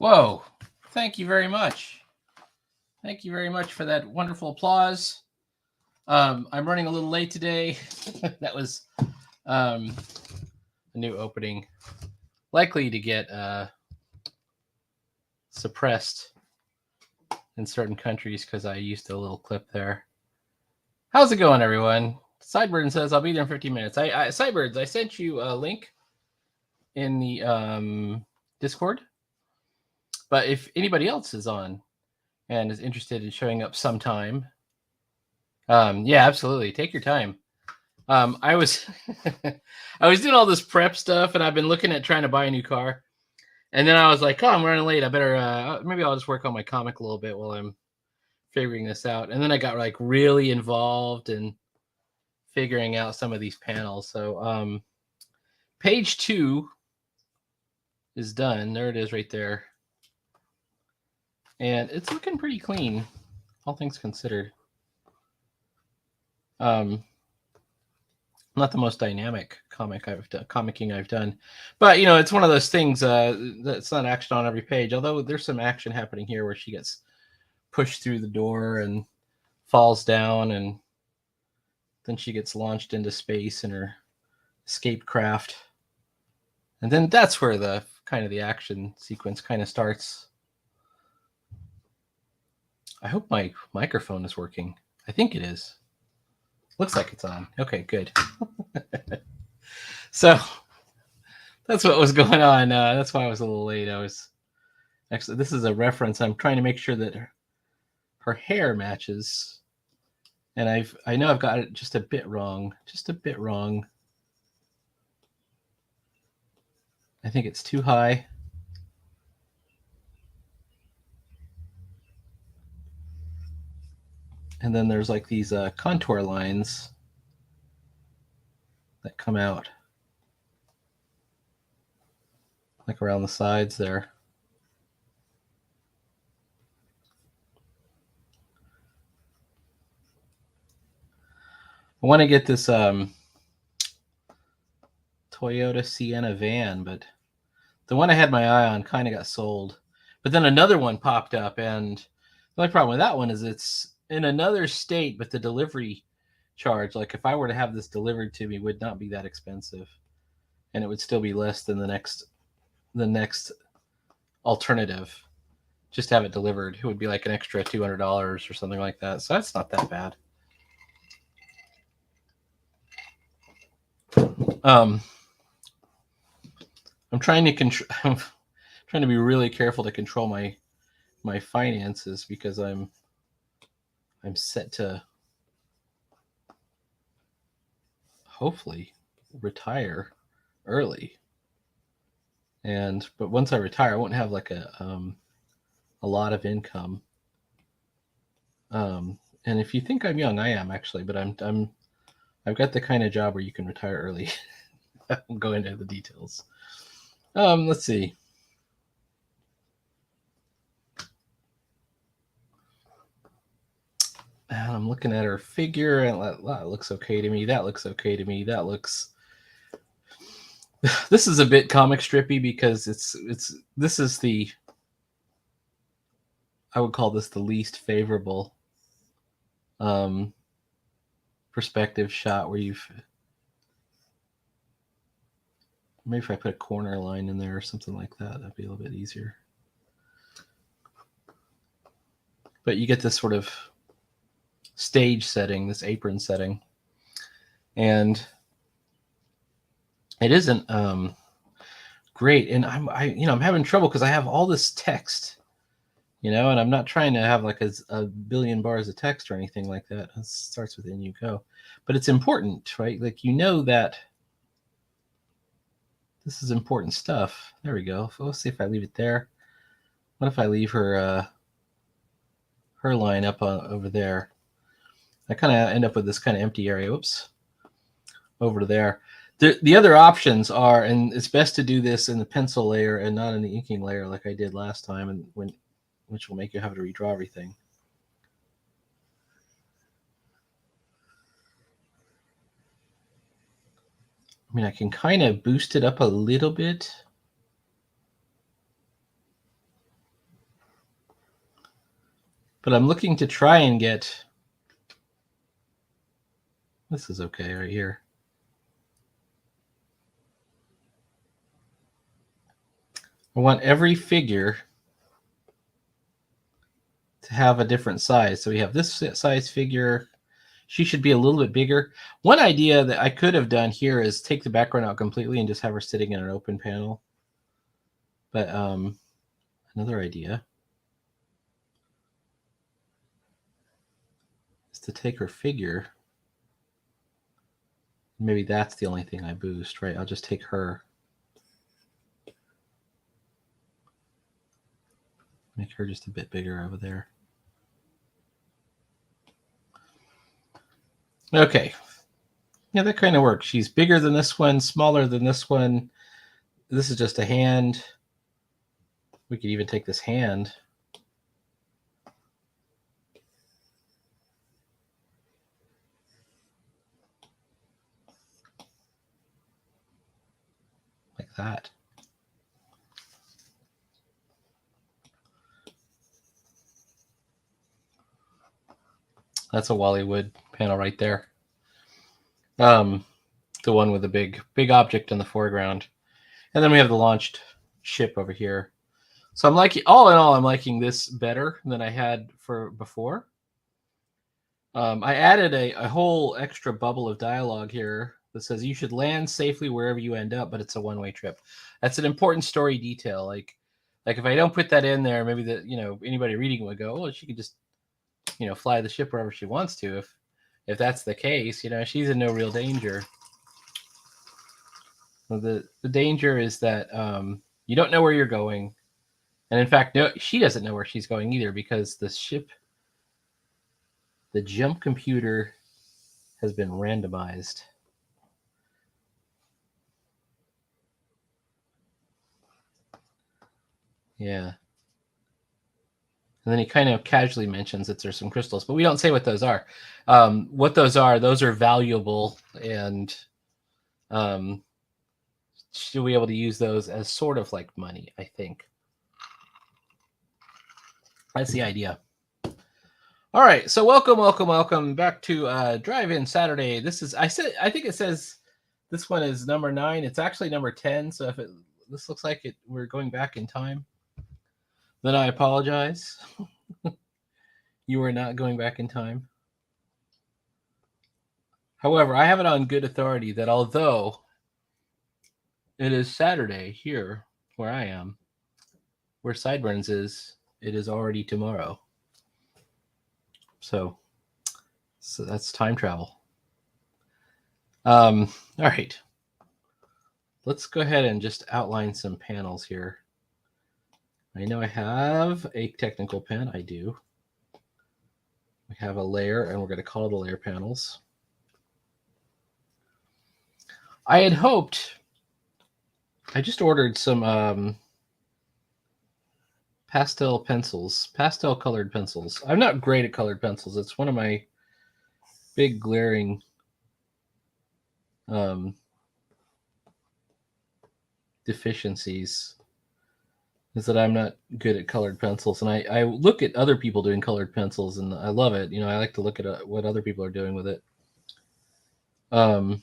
Whoa, thank you very much. Thank you very much for that wonderful applause. I'm running a little late today. That was a new opening, likely to get suppressed in certain countries because I used a little clip there. How's it going, everyone? Sidebird says, I'll be there in 15 minutes. Sidebirds, I sent you a link in the Discord. But if anybody else is on and is interested in showing up sometime, yeah, absolutely. Take your time. I was doing all this prep stuff, and I've been looking at trying to buy a new car. And then I was like, oh, I'm running late. I better, maybe I'll just work on my comic a little bit while I'm figuring this out. And then I got like really involved in figuring out some of these panels. So page 2 is done. There it is right there. And it's looking pretty clean, all things considered. Not the most dynamic comicking I've done, but you know, it's one of those things that's not action on every page. Although there's some action happening here where she gets pushed through the door and falls down, and then she gets launched into space in her escape craft, and then that's where the kind of the action sequence kind of starts. I hope my microphone is working. I think it is. Looks like it's on. Okay, good. So that's what was going on. That's why I was a little late. I was actually, this is a reference. I'm trying to make sure that her hair matches. And I know I've got it just a bit wrong. Just a bit wrong. I think it's too high. And then there's like these contour lines that come out like around the sides there. I want to get this Toyota Sienna van, but the one I had my eye on kind of got sold. But then another one popped up, and the only problem with that one is it's in another state, but the delivery charge, like if I were to have this delivered to me, would not be that expensive, and it would still be less than the next alternative. Just have it delivered, it would be like an extra $200 or something like that. So that's not that bad. I'm trying to be really careful to control my finances, because I'm set to hopefully retire early. But once I retire, I won't have like a lot of income. And if you think I'm young, I am actually, but I've got the kind of job where you can retire early. I won't go into the details. Let's see. And I'm looking at her figure, and that looks okay to me. That looks okay to me. That looks. This is a bit comic strippy because this is the. I would call this the least favorable perspective shot where you've. Maybe if I put a corner line in there or something like that, that'd be a little bit easier. But you get this sort of stage setting, this apron setting, and it isn't great. And I'm having trouble because I have all this text, and I'm not trying to have like a billion bars of text or anything like that. It starts with "in you go," but it's important, right? Like that this is important stuff. There we go. So let's see if I leave it there. What if I leave her line up over there? I kind of end up with this kind of empty area. Whoops. Over there. The other options are, and it's best to do this in the pencil layer and not in the inking layer like I did last time, and which will make you have to redraw everything. I mean, I can kind of boost it up a little bit. But I'm looking to try and get... This is okay right here. I want every figure to have a different size. So we have this size figure. She should be a little bit bigger. One idea that I could have done here is take the background out completely and just have her sitting in an open panel. But another idea is to take her figure. Maybe that's the only thing I boost, right? I'll just take her. Make her just a bit bigger over there. Okay. Yeah, that kind of works. She's bigger than this one, smaller than this one. This is just a hand. We could even take this hand. Like that. That's a Wally Wood panel right there. The one with the big object in the foreground. And then we have the launched ship over here. So I'm liking, all in all, I'm liking this better than I had for before. I added a whole extra bubble of dialogue here that says you should land safely wherever you end up, but it's a one-way trip. That's an important story detail. Like if I don't put that in there, maybe anybody reading would go, oh, she could just fly the ship wherever she wants to. If that's the case, she's in no real danger. Well, the danger is that you don't know where you're going. And in fact, no, she doesn't know where she's going either, because the ship, the jump computer has been randomized. Yeah. And then he kind of casually mentions that there's some crystals, but we don't say what those are. What those are valuable, and she'll be able to use those as sort of like money, I think. That's the idea. All right, so welcome back to Drive-In Saturday. I think it says this one is number 9. It's actually number 10. So if this looks like we're going back in time, then I apologize. You are not going back in time. However, I have it on good authority that although it is Saturday here where I am, where Sideburns is, it is already tomorrow. So that's time travel. All right. Let's go ahead and just outline some panels here. I know I have a technical pen. I do. We have a layer, and we're going to call the layer panels. I had hoped, I just ordered some pastel colored pencils. I'm not great at colored pencils. It's one of my big glaring deficiencies is that I'm not good at colored pencils, and I look at other people doing colored pencils, and I love it. I like to look at what other people are doing with it. And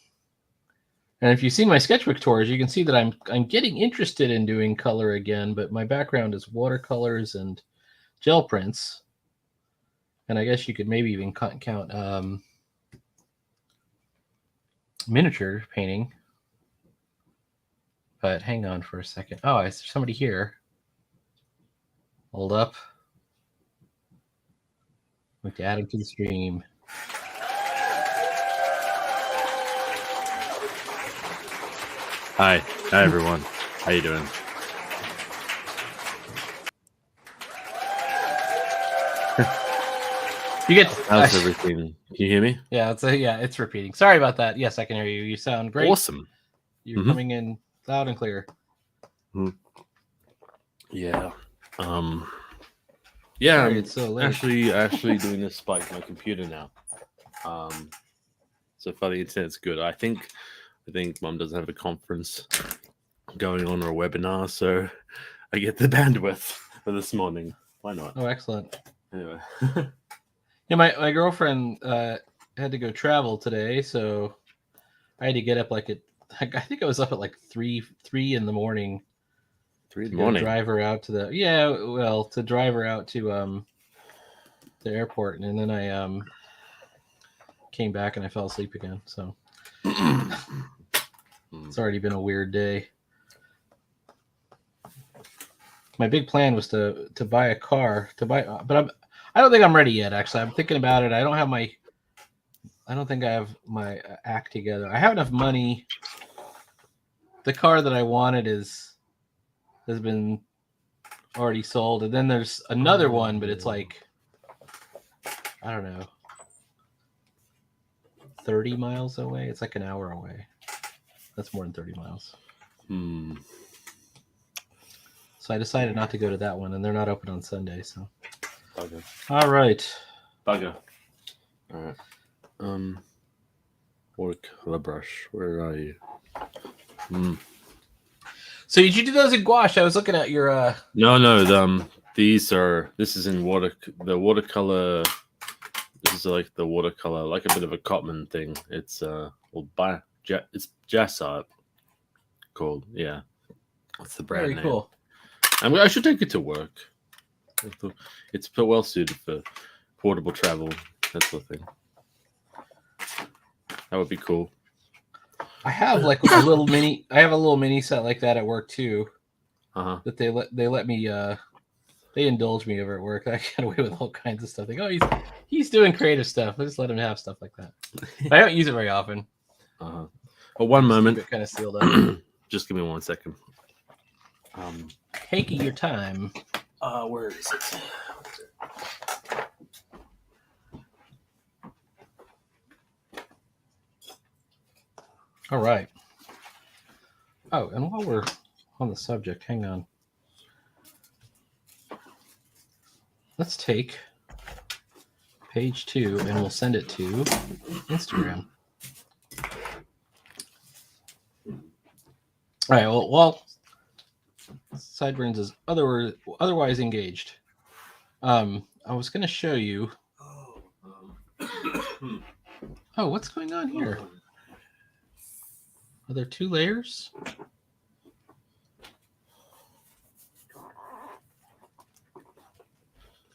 if you've seen my sketchbook tours, you can see that I'm getting interested in doing color again, but my background is watercolors and gel prints, and I guess you could maybe even count miniature painting. But hang on for a second. Oh, is there somebody here? Hold up. We have to add him to the stream. Hi everyone. How you doing? You get how's everything? Can you hear me? Yeah, it's repeating. Sorry about that. Yes, I can hear you. You sound great. Awesome. You're coming in loud and clear. Yeah. Yeah. Sorry, it's so late. Actually doing this by my computer now. So far the internet's good. I think Mum doesn't have a conference going on or a webinar, so I get the bandwidth for this morning. Why not? Oh, excellent. Anyway. Yeah, my girlfriend had to go travel today, so I had to get up I think I was up at like 3 in the morning. 3 in the morning. Drive her out to to drive her out to the airport, and then I came back and I fell asleep again. So it's already been a weird day. My big plan was to buy a car but I don't think I'm ready yet. Actually, I'm thinking about it. I don't think I have my act together. I have enough money. The car that I wanted has been already sold, and then there's another one, but it's like, I don't know, 30 miles away. It's like an hour away. That's more than 30 miles. So I decided not to go to that one, and they're not open on Sunday. So. Bugger. All right. Bugger. All right. Watercolor brush. Where are you? So did you do those in gouache? I was looking at your. No. This is in the watercolor. This is like the watercolor, like a bit of a Cotman thing. It's it's Jazz Art called. Yeah. That's the brand name. Very cool. I should take it to work. It's well suited for portable travel, that sort of thing. That would be cool. I have like a little mini. I have a little mini set like that at work too. That they let me. They indulge me over at work. I get away with all kinds of stuff. They go, he's doing creative stuff. I just let him have stuff like that. But I don't use it very often. But one moment. Keep it kind of sealed up. Just give me 1 second. Taking your time. Where is it? All right. Oh, and while we're on the subject, hang on. Let's take page 2 and we'll send it to Instagram. All right. Well, Sideburns is otherwise engaged. I was going to show you. Oh, what's going on here? Are there 2 layers?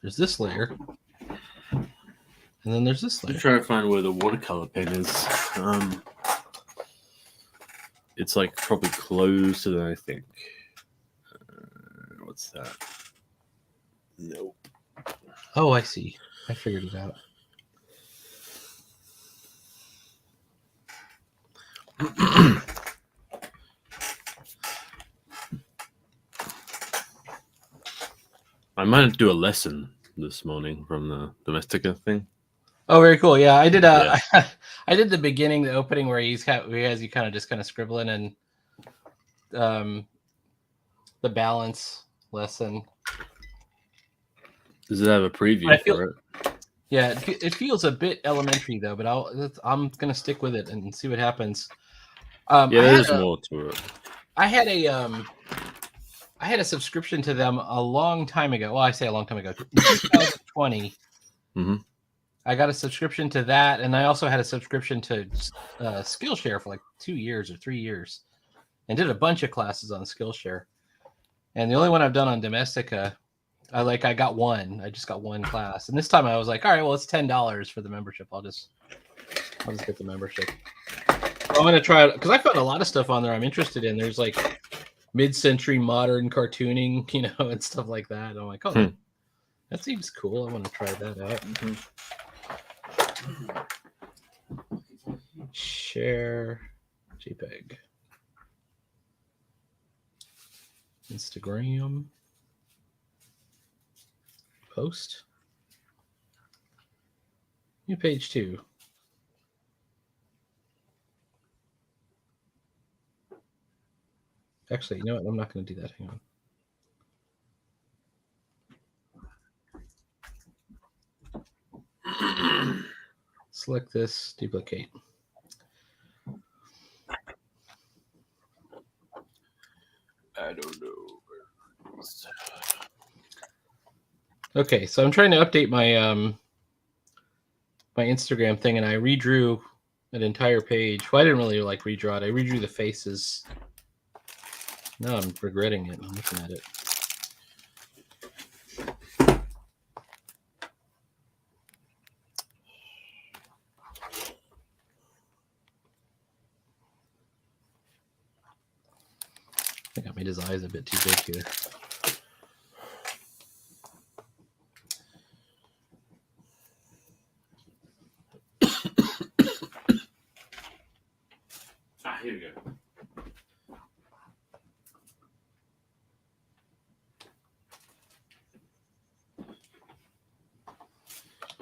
There's this layer, and then there's this layer. I'm trying to find where the watercolor pen is. It's like probably closer than I think. What's that? Nope. Oh, I see. I figured it out. I might do a lesson this morning from the Domestica thing. Oh, very cool. Yeah, I did. I did the beginning, the opening where he has you kind of scribbling, and the balance lesson. Does it have a preview for it? Yeah, it feels a bit elementary though, but I'm gonna stick with it and see what happens. Yeah, there's more to it. I had a subscription to them a long time ago. Well, I say a long time ago, in 2020. Mm-hmm. I got a subscription to that, and I also had a subscription to Skillshare for like 2 years or 3 years, and did a bunch of classes on Skillshare. And the only one I've done on Domestika, I got one. I just got one class, and this time I was like, all right, well, it's $10 for the membership. I'll just get the membership. I'm gonna try it because I found a lot of stuff on there I'm interested in. There's like mid-century modern cartooning, and stuff like that. And I'm like, oh, that seems cool. I want to try that out. Share JPEG. Instagram. Post. New page 2. Actually, you know what? I'm not going to do that. Hang on. Select this, duplicate. I don't know. Okay, so I'm trying to update my my Instagram thing, and I redrew an entire page. Well, I didn't really redraw it. I redrew the faces. Now I'm regretting it. I'm looking at it. I think I made his eyes a bit too big here. Here we go.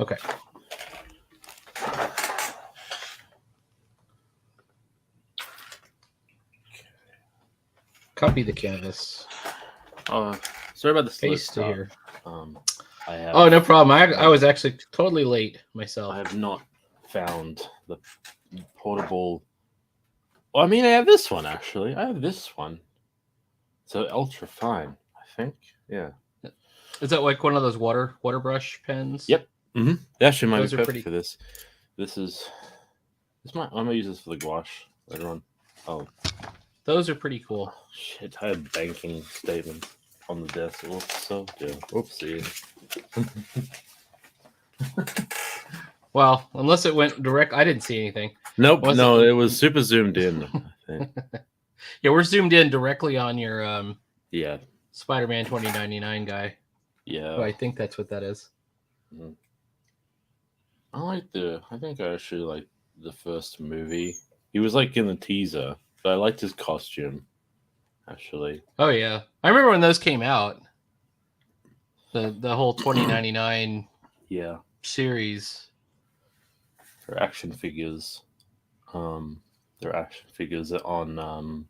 Okay. Copy the canvas. Sorry about the Paste to here. I have. Oh, no problem. I was actually totally late myself. I have not found the portable. Well, I mean, I have this one actually. I have this one. So ultra fine, I think. Yeah. Is that like one of those water brush pens? Yep. Mm-hmm. They actually might Those be are perfect for this. I'm gonna use this for the gouache later on. Oh, those are pretty cool. Oh, shit, I have banking statements on the desk. Oops, so yeah. Oopsie. Well, unless it went direct, I didn't see anything. Nope, it was super zoomed in. I think. Yeah, we're zoomed in directly on your yeah, Spider-Man 2099 guy. Yeah, Oh, I think that's what that is. Mm-hmm. I think I actually like the first movie. He was like in the teaser, but I liked his costume. Actually. Oh yeah, I remember when those came out. The whole 2099 series. They're action figures. They're action figures on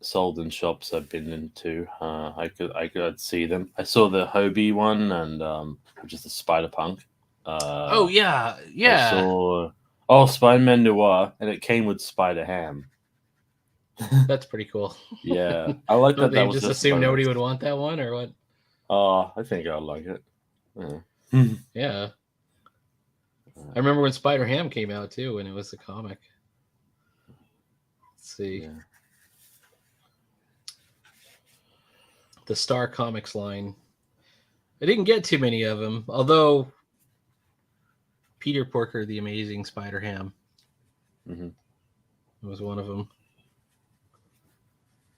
sold in shops I've been into. I could see them. I saw the Hobie one and which is the Spider Punk. Oh yeah. I saw Spider-Man Noir, and it came with Spider Ham. That's pretty cool. Yeah, I like that. They just assumed nobody would want that one, or what? Oh, I think I'd like it. Yeah. Yeah. I remember when Spider Ham came out too, when it was the comic. Let's see. Yeah. The Star Comics line. I didn't get too many of them, although Peter Porker, the Amazing Spider Ham, was one of them.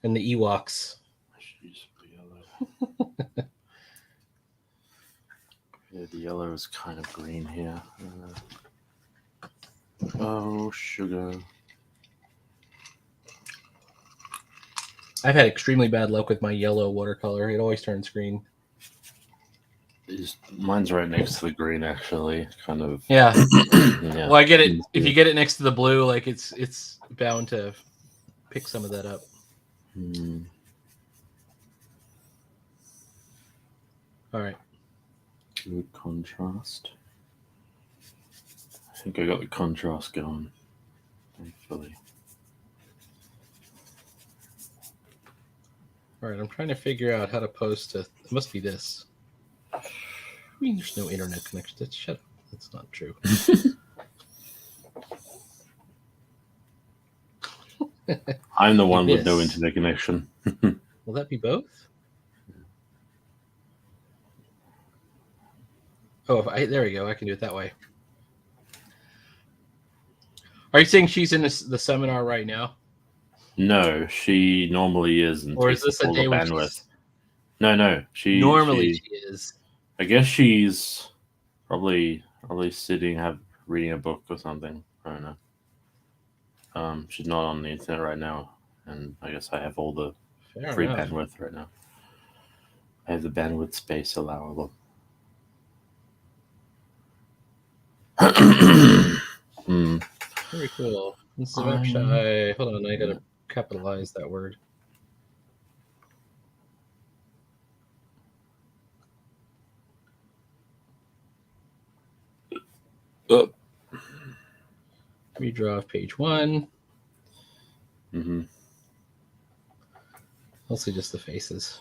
And the Ewoks. Yeah, the yellow is kind of green here. Oh, sugar. I've had extremely bad luck with my yellow watercolor. It always turns green. Mine's right next to the green, actually. Kind of. Yeah. Yeah. Well, I get it. If you get it next to the blue, like it's bound to pick some of that up. All right. Good contrast. I think I got the contrast going, thankfully. All right, I'm trying to figure out how to post it. It must be this. I mean, there's no internet connection. Shut up. That's not true. I'm the one with no internet connection. Will that be both? Oh, there we go. I can do it that way. Are you saying she's in the seminar right now? No, she normally is, and or is takes this up a all day the when bandwidth. No, she normally she is? I guess she's probably sitting, reading a book or something. I don't know. She's not on the internet right now, and I guess I have all the free bandwidth right now. I have the bandwidth space allowable. Very cool. This is a map shy. Hold on, I gotta capitalize that word. Redraw of page 1. Mostly just the faces.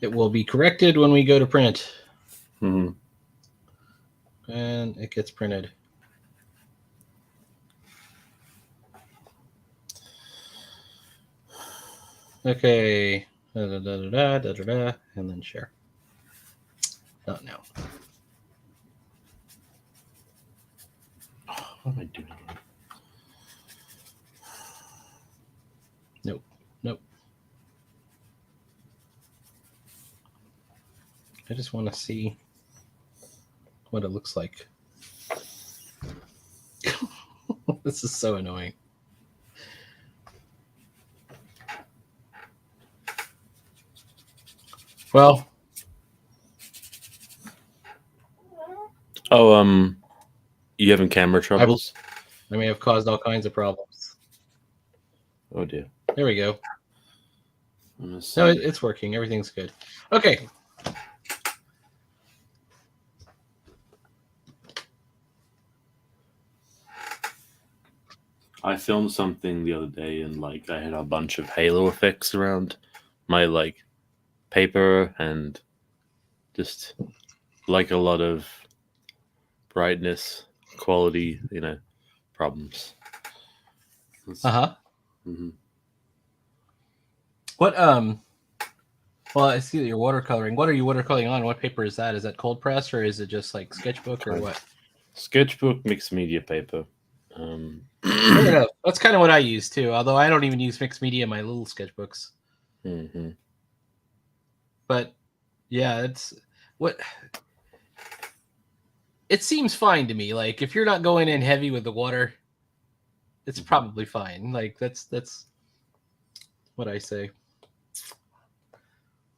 It will be corrected when we go to print. And it gets printed. Okay. And then share. Not now. What am I doing? Nope. I just want to see what it looks like. This is so annoying. Well. Oh, you having camera troubles? I may have caused all kinds of problems. Oh dear. There we go. No, it's working. Everything's good. Okay. I filmed something the other day, and I had a bunch of halo effects around my paper, and just a lot of brightness, quality, problems. What well, I see that you're watercoloring. What are you watercoloring on? What paper is that? Is that cold press, or is it just sketchbook, or what? Sketchbook mixed media paper. That's kind of what I use too, although I don't even use mixed media in my little sketchbooks. But yeah, it seems fine to me. If you're not going in heavy with the water, it's probably fine. That's what I say.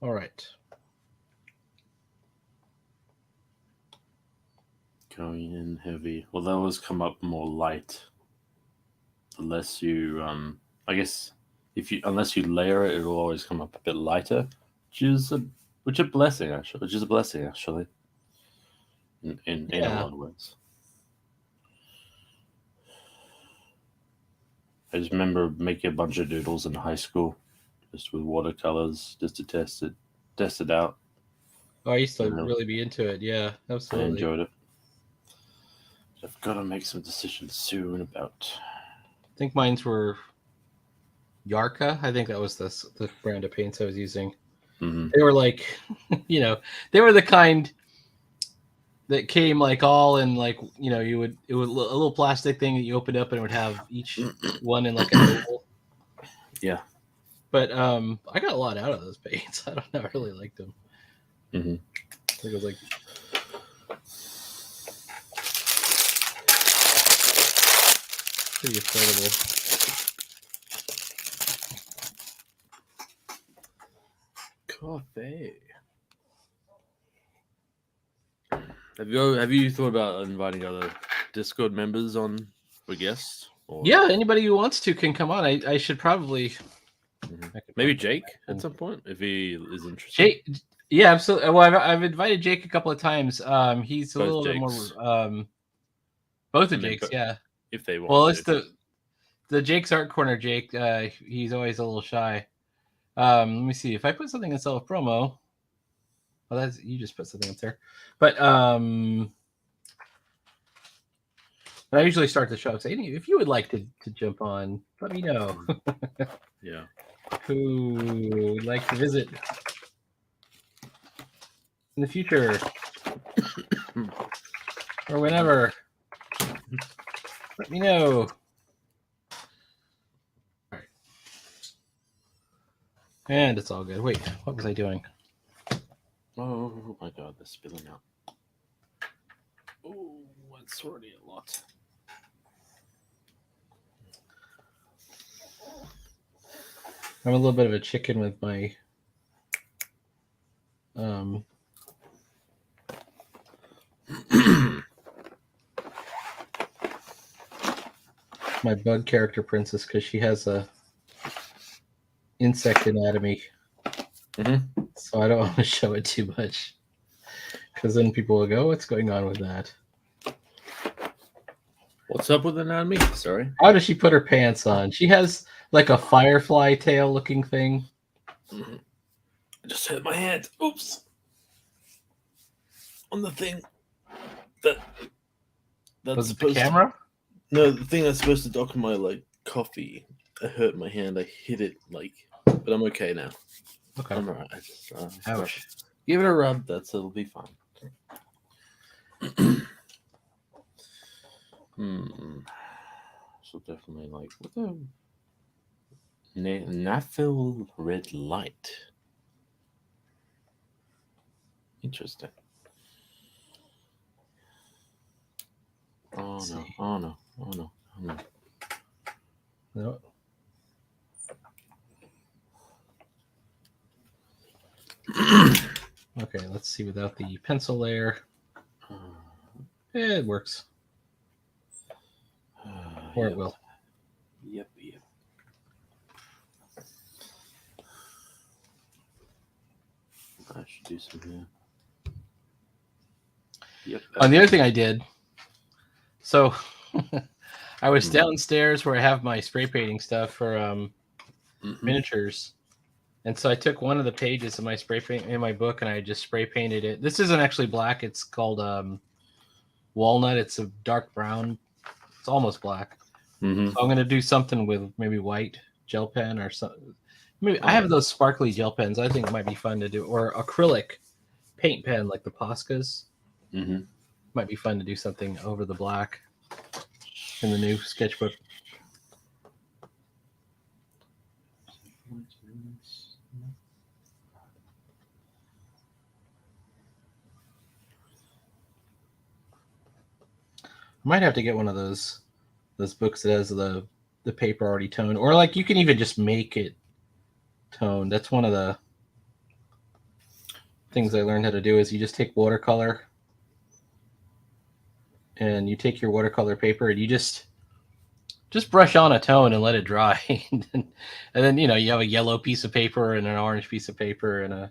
All right. Going in heavy. Well, they always come up more light. The less you, I guess, unless you layer it, it will always come up a bit lighter, which is a blessing actually. In a lot of ways. I just remember making a bunch of doodles in high school, just with watercolors, just to test it out. Oh, I used to really be into it. Yeah, absolutely. I enjoyed it. I've got to make some decisions soon about. I think mines were Yarka. I think that was the brand of paints I was using. They were they were the kind that came all in it was a little plastic thing that you opened up and it would have each one in an oval. Yeah. But I got a lot out of those paints. I don't know. I really liked them. I think it was pretty affordable. Coffee. Have you thought about inviting other Discord members on for guests? Or Yeah, anybody who wants to can come on. I should probably maybe Jake at some point if he is interested. Jake, yeah, absolutely. Well, I've invited Jake a couple of times. He's a Both little bit Jakes. more. Both of I mean, Jake's, yeah. If they want. Well, it's the Jake's Art Corner. Jake, he's always a little shy. Let me see if I put something in self promo. Well, that's you just put something up there, but I usually start the show saying, if you would like to jump on, let me know. Yeah. Who would like to visit in the future or whenever? Let me know. All right. And it's all good. Wait, what was I doing? Oh my god, they're spilling out. Oh, it's already a lot. I'm a little bit of a chicken with my my bug character princess because she has a insect anatomy. So I don't want to show it too much because then people will go, what's going on with that? What's up with anatomy? Sorry. How does she put her pants on? She has like a firefly tail looking thing. I just hit my hand. Oops. On the thing that's Was it the supposed camera? No, the thing that's supposed to dock my coffee. I hurt my hand. I hit it but I'm okay now. Okay. I'm alright. I just Ouch. give it a rub. It'll be fine. So definitely what the Naphil red light. Interesting. Oh no. Oh no. Oh no. Oh no. No. Okay, let's see without the pencil layer. It works. Or it will. Yep. I should do some here. Yep. And the other thing I did, so I was downstairs where I have my spray painting stuff for miniatures. And so I took one of the pages of my spray paint in my book and I just spray painted it. This isn't actually black. It's called walnut. It's a dark brown. It's almost black. So I'm going to do something with maybe white gel pen or something. Maybe I have those sparkly gel pens. I think it might be fun to do, or acrylic paint pen like the Poscas. Might be fun to do something over the black in the new sketchbook. I might have to get one of those books that has the paper already toned, or like you can even just make it toned. That's one of the things I learned how to do is you just take watercolor and you take your watercolor paper and you just brush on a tone and let it dry. And then, you have a yellow piece of paper and an orange piece of paper and a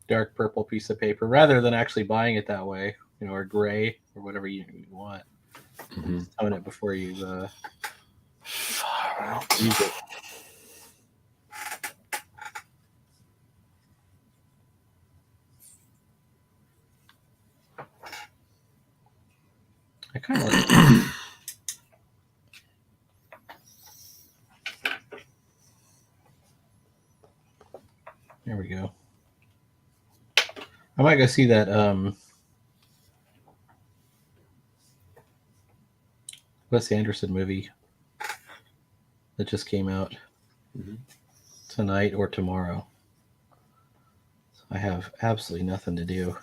dark purple piece of paper rather than actually buying it that way, or gray or whatever you want. Just tone it before you use it. I kind of like There we go. I might go see that Wes Anderson movie that just came out tonight or tomorrow. So I have absolutely nothing to do.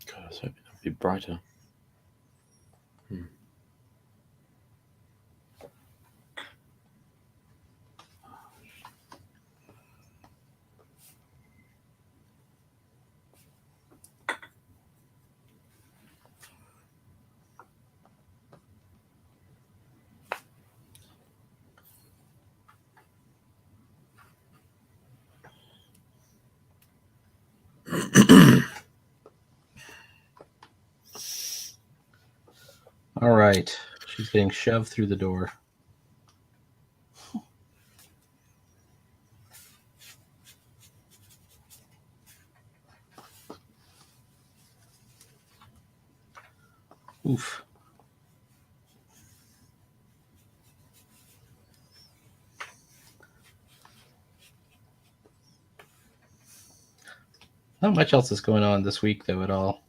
God, I was hoping it would be brighter. All right. She's getting shoved through the door. Oof. Not much else is going on this week, though, at all.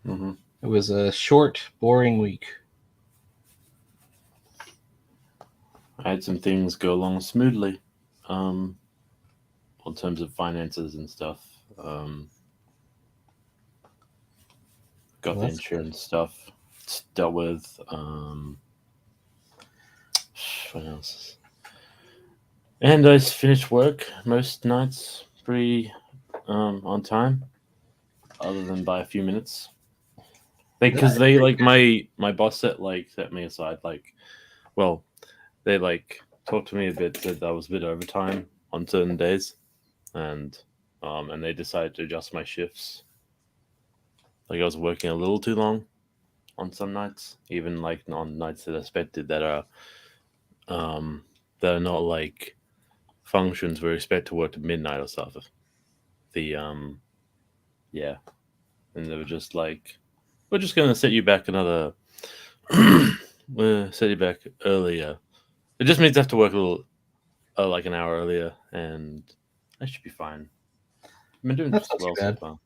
Mm-hmm. It was a short, boring week. I had some things go along smoothly, in terms of finances and stuff. Got the insurance stuff dealt with. What else? And I finished work most nights pretty on time, other than by a few minutes. Because they like my boss set me aside. They talked to me a bit, said that was a bit overtime on certain days, and they decided to adjust my shifts. Like I was working a little too long on some nights, even like on nights that are expected that are not like functions where expect to work to midnight or stuff. Yeah, and they were just like, we're just gonna set you back another. We'll set you back earlier. It just means I have to work a little, like an hour earlier, and I should be fine. I've been doing That's not well too bad. so far.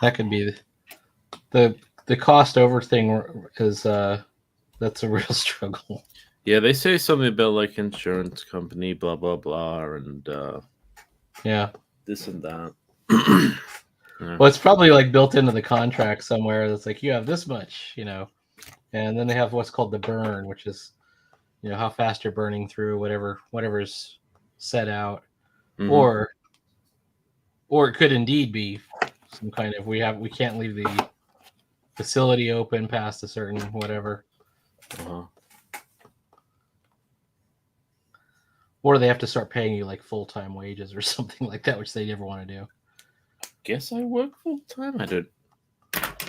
That could be the cost over thing is that's a real struggle. Yeah, they say something about like insurance company, blah blah blah, and yeah, this and that. Yeah. Well, it's probably like built into the contract somewhere. That's like you have this much, and then they have what's called the burn, which is how fast you're burning through whatever's set out, or it could indeed be some kind of we can't leave the facility open past a certain whatever. Or they have to start paying you like full-time wages or something like that, which they never want to do. Guess I work full-time.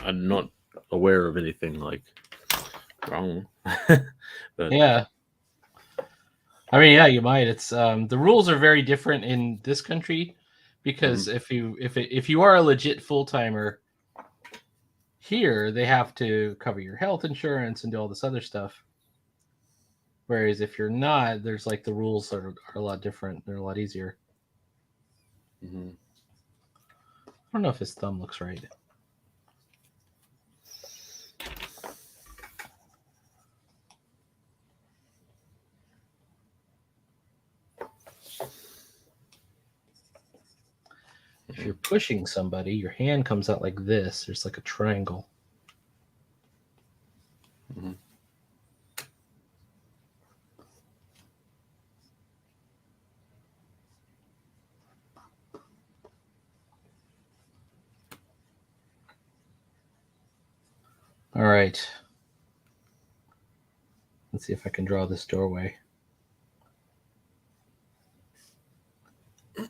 I'm not aware of anything like wrong. But yeah. I mean, yeah, you might. It's the rules are very different in this country because if you are a legit full-timer here, they have to cover your health insurance and do all this other stuff. Whereas if you're not, there's like the rules are a lot different. They're a lot easier. I don't know if his thumb looks right. If you're pushing somebody, your hand comes out like this. There's like a triangle. All right. Let's see if I can draw this doorway.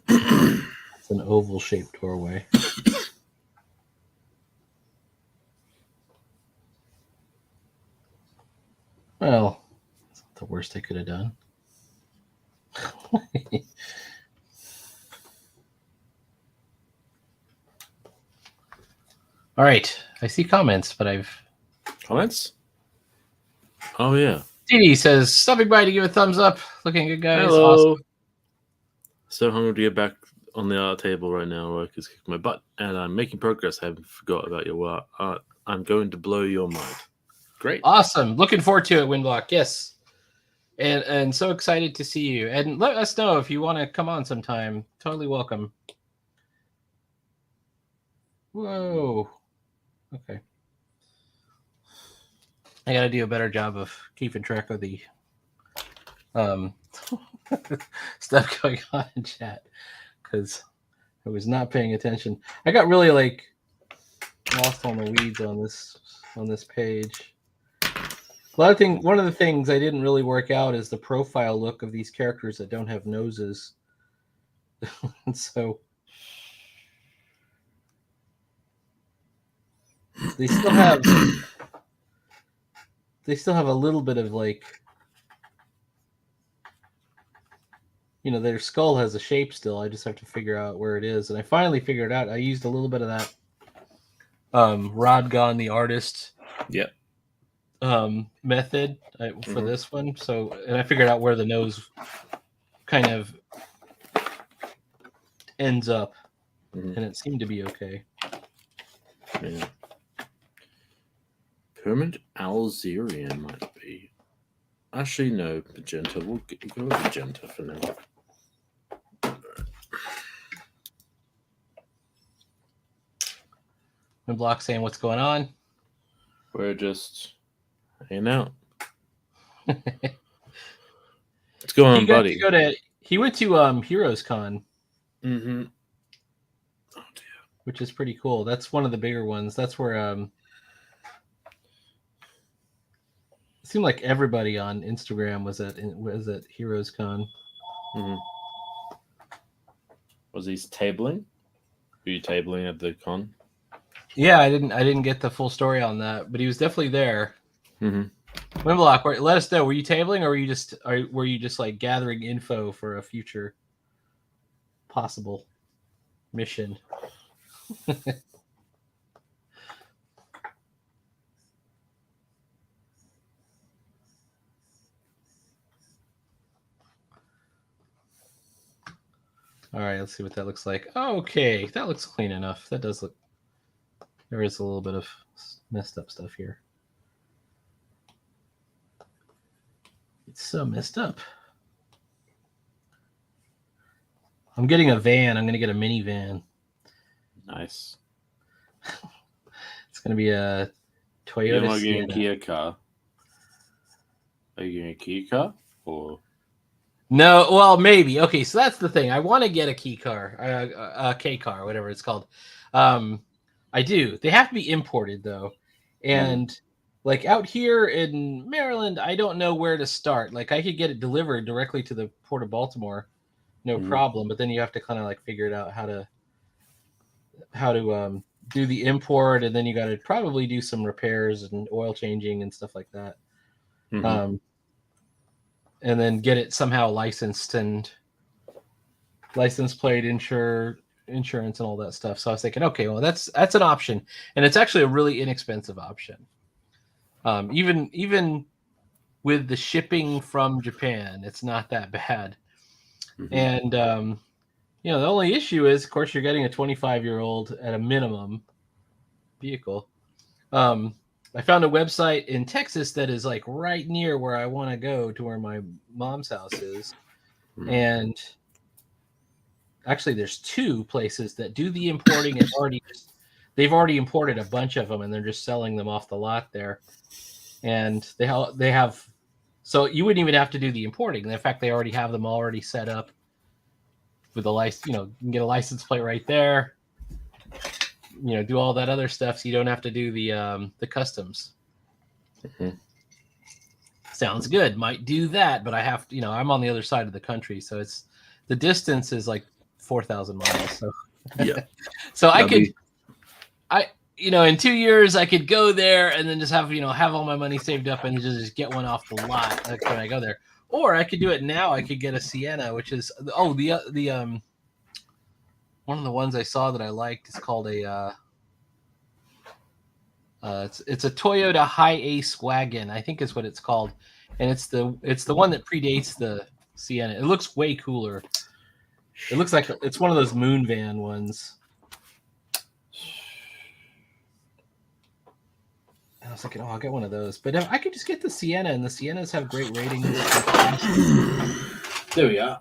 It's an oval-shaped doorway. Well, that's not the worst I could have done. All right. I see comments, but Comments? Oh, yeah. Didi says, stopping by to give a thumbs up. Looking good, guys. Hello. Awesome. So hungry to get back on the art table right now. Work is kicking my butt, and I'm making progress. I haven't forgot about your art. I'm going to blow your mind. Great. Awesome. Looking forward to it, Windblock. Yes. And so excited to see you. And let us know if you want to come on sometime. Totally welcome. Whoa. Okay. I got to do a better job of keeping track of the stuff going on in chat because I was not paying attention. I got really lost on the weeds on this page. One of the things I didn't really work out is the profile look of these characters that don't have noses. And so they still have a little bit of like, you know, their skull has a shape still. I just have to figure out where it is. And I finally figured it out. I used a little bit of that Rodgon the artist method for this one. So, and I figured out where the nose kind of ends up, and it seemed to be okay. Yeah. Permanent Alzerian might be. Actually, no, magenta. We'll go with magenta for now. And Block saying, "What's going on?" We're just hanging out. What's going on, buddy? He went to Heroes Con. Mm-hmm. Oh dear. Which is pretty cool. That's one of the bigger ones. That's where it seemed like everybody on Instagram was at Heroes Con. Mm-hmm. Was he tabling? Were you tabling at the con? Yeah, I didn't get the full story on that, but he was definitely there. Mm-hmm. Wimlock, let us know. Were you tabling, or were you just like gathering info for a future possible mission? All right, let's see what that looks like. Okay, that looks clean enough. That does look. There is a little bit of messed up stuff here. It's so messed up. I'm getting a van. I'm going to get a minivan. Nice. It's going to be a Toyota. You're not getting a Kia car. Are you getting a Kia car? Or... No, well, maybe. Okay, so that's the thing. I want to get a key car, a K car, whatever it's called. I do. They have to be imported, though. And like out here in Maryland, I don't know where to start. Like I could get it delivered directly to the Port of Baltimore, no problem. But then you have to kind of like figure it out how to do the import, and then you got to probably do some repairs and oil changing and stuff like that. And then get it somehow licensed and license plate, insurance and all that stuff. So I was thinking, okay, well that's an option, and it's actually a really inexpensive option. Even with the shipping from Japan, it's not that bad. And you know, the only issue is, of course, you're getting a 25-year-old at a minimum vehicle. I found a website in Texas that is like right near where I want to go, to where my mom's house is. And actually there's two places that do the importing and they've already imported a bunch of them, and they're just selling them off the lot there. And they have, so you wouldn't even have to do the importing. In fact, they already have them already set up with a license. You know, you can get a license plate right there. You know, do all that other stuff, so you don't have to do the customs. Sounds good. Might do that, but I have to, you know, I'm on the other side of the country, so it's the distance is like 4,000 miles. So yeah, so you know, in 2 years I could go there and then just have all my money saved up and just get one off the lot like when I go there. Or I could do it now. I could get a Sienna, which is the one of the ones I saw that I liked is called a it's a Toyota High Ace wagon, I think is what it's called, and it's the one that predates the Sienna. It looks way cooler. It looks like it's one of those moon van ones. And I was thinking, I'll get one of those, but if I could just get the Sienna, and the Siennas have great ratings. There we are.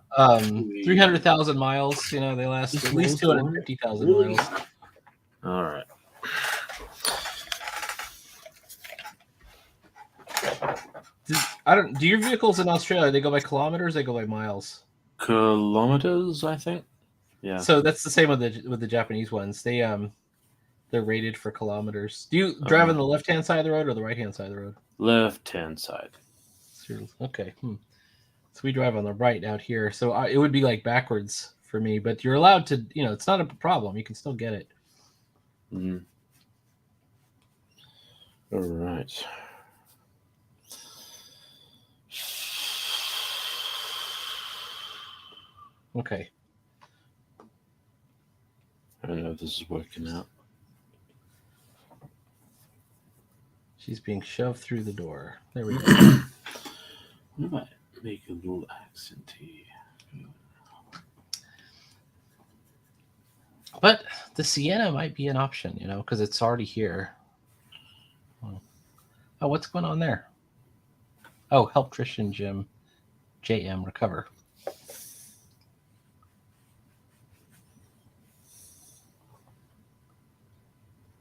300,000 miles. You know, they last at least 250,000 miles. All right. Do your vehicles in Australia, they go by kilometers? They go by miles? Kilometers, I think. Yeah. So that's the same with the Japanese ones. They They're rated for kilometers. Do you drive on the left-hand side of the road or the right-hand side of the road? Left-hand side. Okay. So we drive on the right out here. So it would be like backwards for me, but you're allowed to, it's not a problem. You can still get it. Mm. All right. Okay. I don't know if this is working out. She's being shoved through the door. There we go. What if I make a little accenty? But the Sienna might be an option, because it's already here. Oh, what's going on there? Oh, help Tristan JM recover.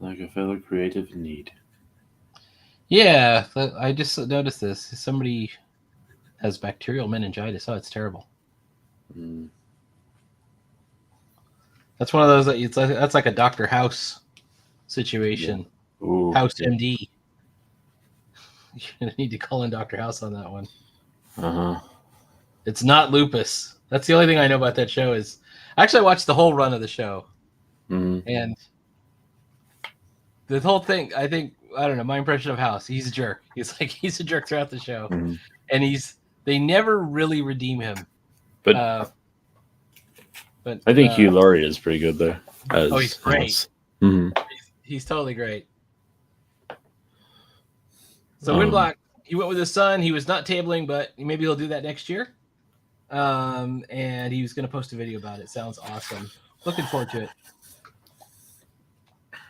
Like a fellow creative in need. Yeah, I just noticed this. Somebody has bacterial meningitis. Oh, it's terrible. Mm. That's one of those that's like a Dr. House situation. Yeah. Ooh, House MD. You need to call in Dr. House on that one. It's not lupus. That's the only thing I know about that show. Is actually I watched the whole run of the show, and the whole thing. I don't know. My impression of House. He's a jerk. He's a jerk throughout the show, and they never really redeem him. But I think Hugh Laurie is pretty good there. He's great. He's totally great. So Windblock, he went with his son. He was not tabling, but maybe he'll do that next year. And he was going to post a video about it. Sounds awesome. Looking forward to it.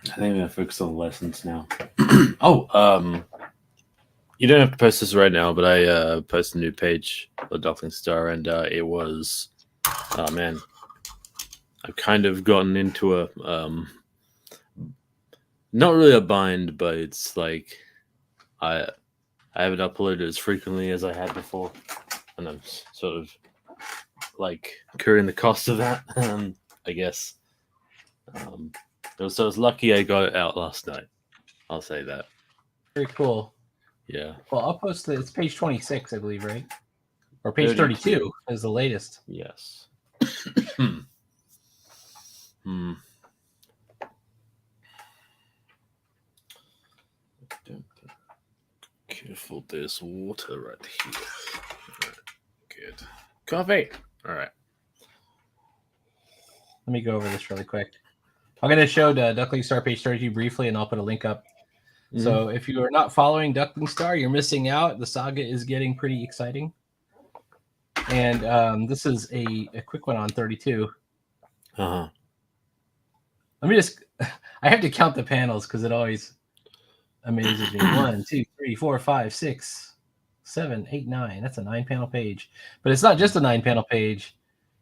I think I'm going to focus on the lessons now. You don't have to post this right now, but I posted a new page for Duckling Star, and it was, oh man, I've kind of gotten into a, not really a bind, but it's like, I haven't uploaded as frequently as I had before, and I'm sort of like incurring the cost of that, I guess. So I was lucky I got it out last night. I'll say that. Very cool. Yeah. Well, I'll post it's page 26, I believe, right? Or page 32 is the latest. Yes. Careful, there's water right here. All right, good. Coffee. All right. Let me go over this really quick. I'm going to show the Duckling Star page 32 briefly, and I'll put a link up. So if you are not following Duckling Star, you're missing out. The saga is getting pretty exciting. And this is a quick one on 32. Let me just, I have to count the panels because it always amazes me. 1, 2, 3, 4, 5, 6, 7, 8, 9. That's a 9-panel page. But it's not just a 9-panel page.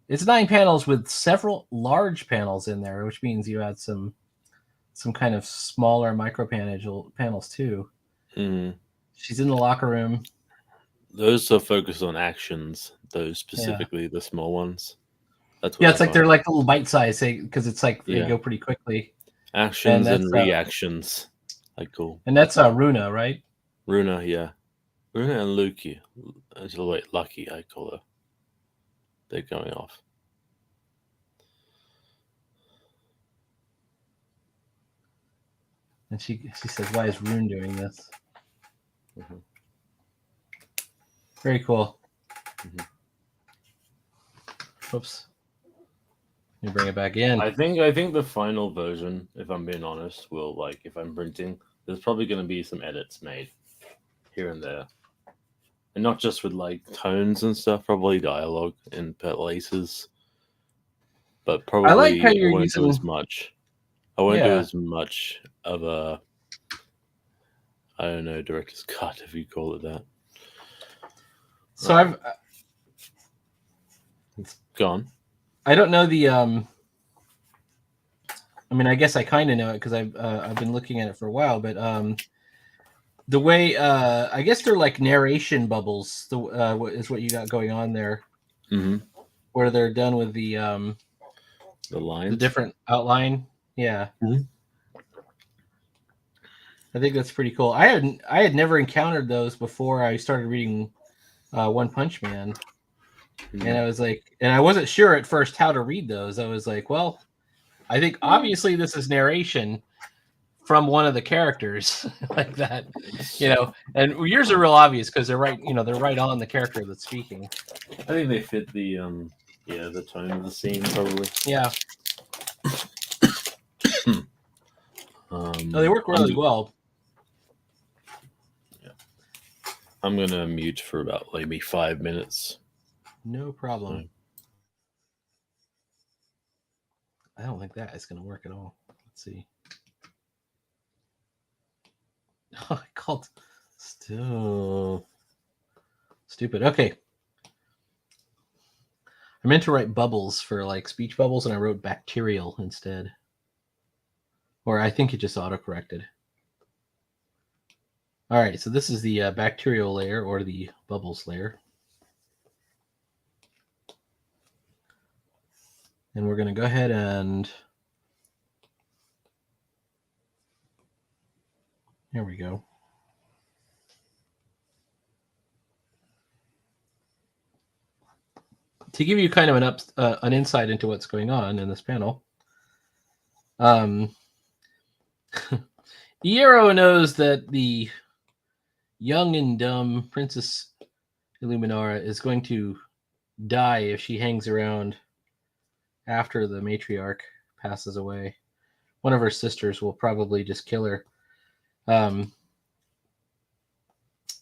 It's 9 panels with several large panels in there, which means you add some kind of smaller micro panels too. She's in the locker room. Those are focused on actions. Those specifically, the small ones. That's what it's like they're like little bite size because it's like they go pretty quickly. Actions and reactions. Like cool. And that's Runa, right? Runa, yeah. Runa and Lucky. Lucky, I call her. They're going off. And she says, "Why is Rune doing this?" Very cool. Oops. Let me bring it back in. I think the final version, if I'm being honest, will, like, if I'm printing, there's probably going to be some edits made here and there. And not just with, like, tones and stuff, probably dialogue in places. But probably I like how you're won't do as much. I won't do as much of a, I don't know, director's cut, if you call it that. So I've gone. I don't know the I mean, I guess I kind of know it because I've been looking at it for a while, but the way I guess they're like narration bubbles. Is what you got going on there, where they're done with the lines, the different outline. Yeah. I think that's pretty cool. I had never encountered those before I started reading One Punch Man. And I was like, and I wasn't sure at first how to read those. I was like, well, I think obviously this is narration from one of the characters like that, and yours are real obvious because they're right, they're right on the character that's speaking. I think they fit the tone of the scene probably. Yeah. No, they work really well. Yeah. I'm gonna mute for about maybe 5 minutes. No problem. I don't think that is going to work at all. Let's see. Oh, I called still stupid. Okay. I meant to write bubbles for like speech bubbles, and I wrote bacterial instead. Or I think it just autocorrected. All right, so this is the bacterial layer or the bubbles layer. And we're going to go ahead and here we go. To give you kind of an insight into what's going on in this panel, Iero knows that the young and dumb Princess Illuminara is going to die if she hangs around after the matriarch passes away. One of her sisters will probably just kill her.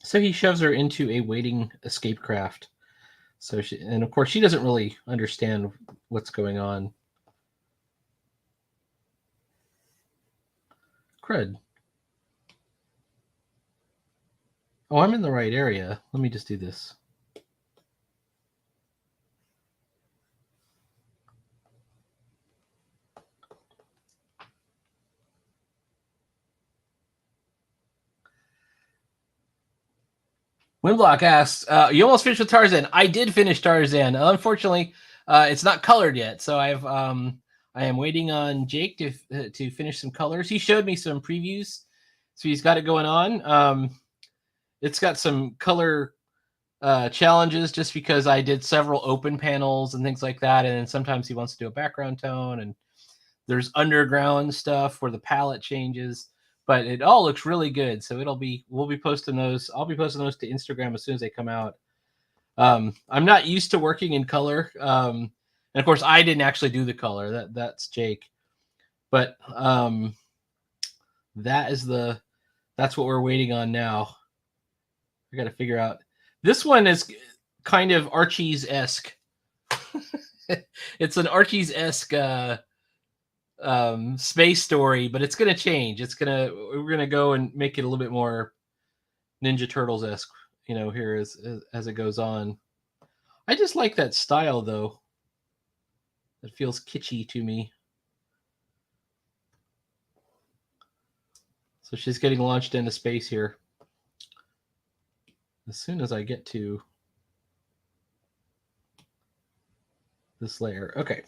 So he shoves her into a waiting escape craft. So and of course she doesn't really understand what's going on. Crud. Oh, I'm in the right area. Let me just do this. Windblock asks, you almost finished with Tarzan. I did finish Tarzan. Unfortunately, it's not colored yet. So I am waiting on Jake to finish some colors. He showed me some previews. So he's got it going on. It's got some color challenges just because I did several open panels and things like that. And then sometimes he wants to do a background tone. And there's underground stuff where the palette changes. But it all looks really good. So we'll be posting those. I'll be posting those to Instagram as soon as they come out. I'm not used to working in color. And of course I didn't actually do the color. That's Jake. But that's what we're waiting on now. I got to figure out. This one is kind of Archie's-esque. It's an Archie's-esque space story, but it's gonna change. We're gonna go and make it a little bit more Ninja Turtles-esque, here as it goes on. I just like that style though. It feels kitschy to me. So she's getting launched into space here. As soon as I get to this layer. Okay.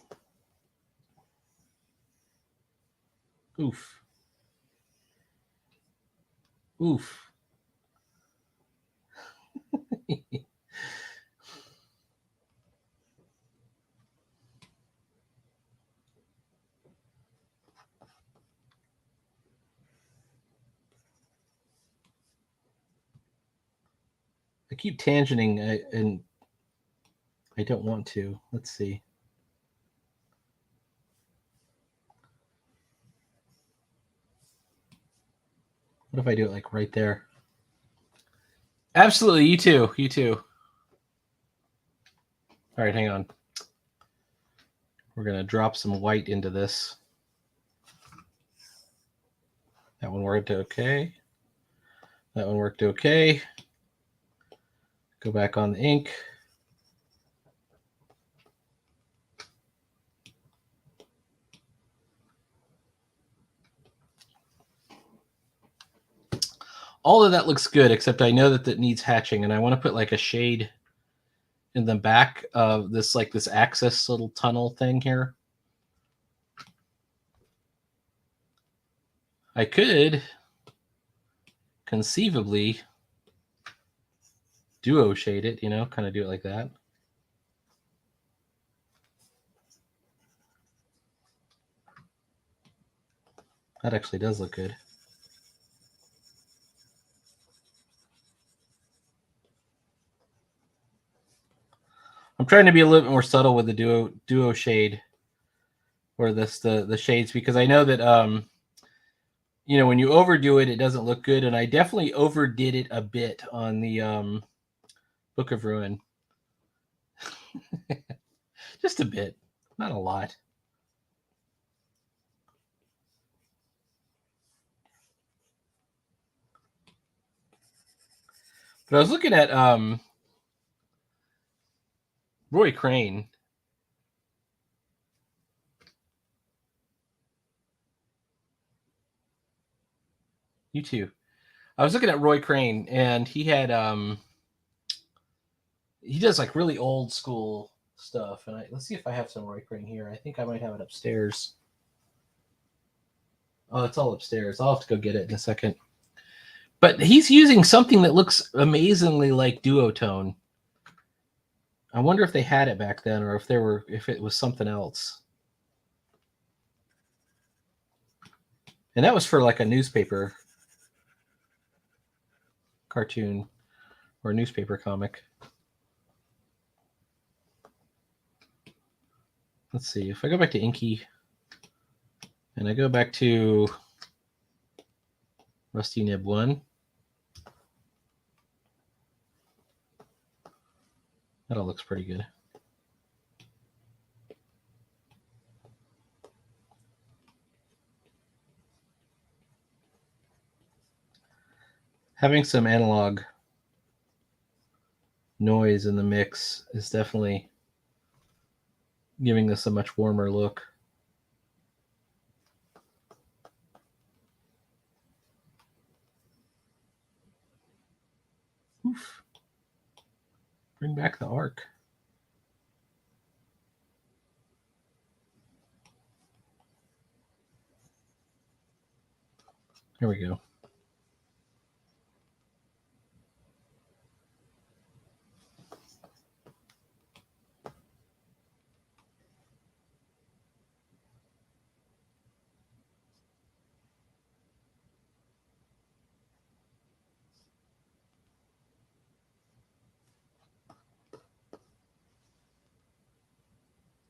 Oof. Oof. I keep tangenting and I don't want to. Let's see. What if I do it like right there? Absolutely. You too. You too. All right, hang on. We're going to drop some white into this. That one worked okay. That one worked okay. Go back on the ink. All of that looks good, except I know that needs hatching, and I want to put like a shade in the back of this, like this access little tunnel thing here. I could conceivably duo shade it, you know, kind of do it like that. That actually does look good. I'm trying to be a little bit more subtle with the duo shade, or the shades, because I know that you know, when you overdo it, it doesn't look good, and I definitely overdid it a bit on the Book of Ruin. Just a bit, not a lot. But I was looking at Roy Crane. You too. I was looking at Roy Crane, and he had he does like really old school stuff. And let's see if I have some Roy Crane here. I think I might have it upstairs. Oh, it's all upstairs. I'll have to go get it in a second. But he's using something that looks amazingly like duotone. I wonder if they had it back then, or if it was something else. And that was for like a newspaper cartoon or a newspaper comic. Let's see. If I go back to Inky and I go back to Rusty Nib 1, that all looks pretty good. Having some analog noise in the mix is definitely giving this a much warmer look. Oof. Bring back the arc. Here we go.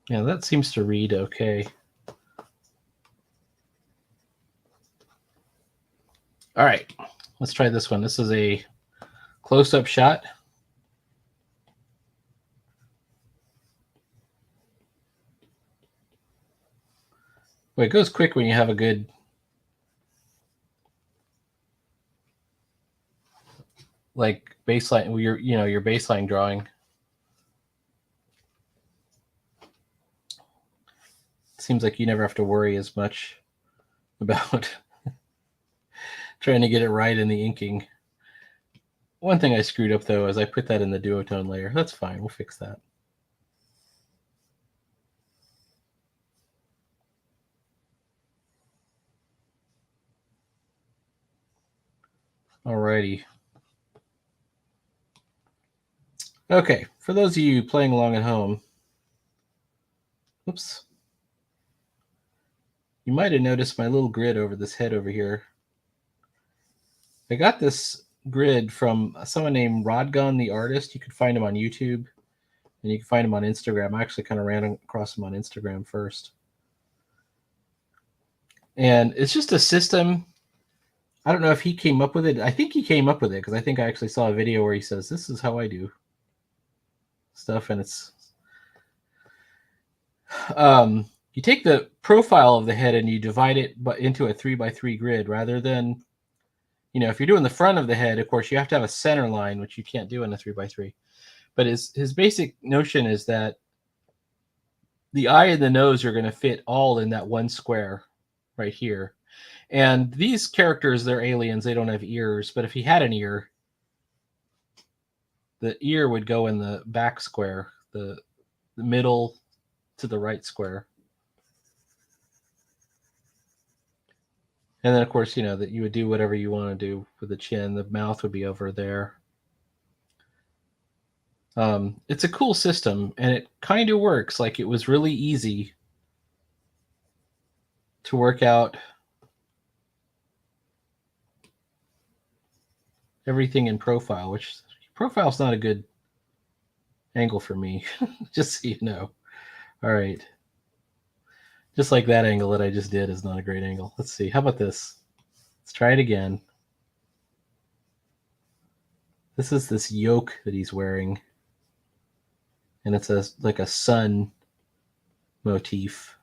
Yeah, that seems to read okay. All right, let's try this one. This is a close-up shot. Well, it goes quick when you have a good like baseline. Your baseline drawing. Seems like you never have to worry as much about trying to get it right in the inking. One thing I screwed up though is I put that in the duotone layer. That's fine. We'll fix that. Alrighty. Okay, for those of you playing along at home, oops, you might have noticed my little grid over this head over here. I got this grid from someone named Rodgun the artist. You could find him on YouTube, and you can find him on Instagram. I actually kind of ran across him on Instagram first. And it's just a system. I don't know if he came up with it. I think he came up with it because I think I actually saw a video where he says, this is how I do stuff. And it's you take the profile of the head and you divide it into a 3x3 grid rather than, you know, if you're doing the front of the head, of course, you have to have a center line, which you can't do in a 3x3. But his basic notion is that the eye and the nose are going to fit all in that one square right here. And these characters, they're aliens. They don't have ears. But if he had an ear, the ear would go in the back square, the middle to the right square. And then, of course, that you would do whatever you want to do with the chin. The mouth would be over there. It's a cool system, and it kind of works. Like, it was really easy to work out everything in profile, which profile's not a good angle for me, just so you know. All right. Just like that angle that I just did is not a great angle. Let's see. How about this? Let's try it again. This is this yoke that he's wearing. And it's like a sun motif.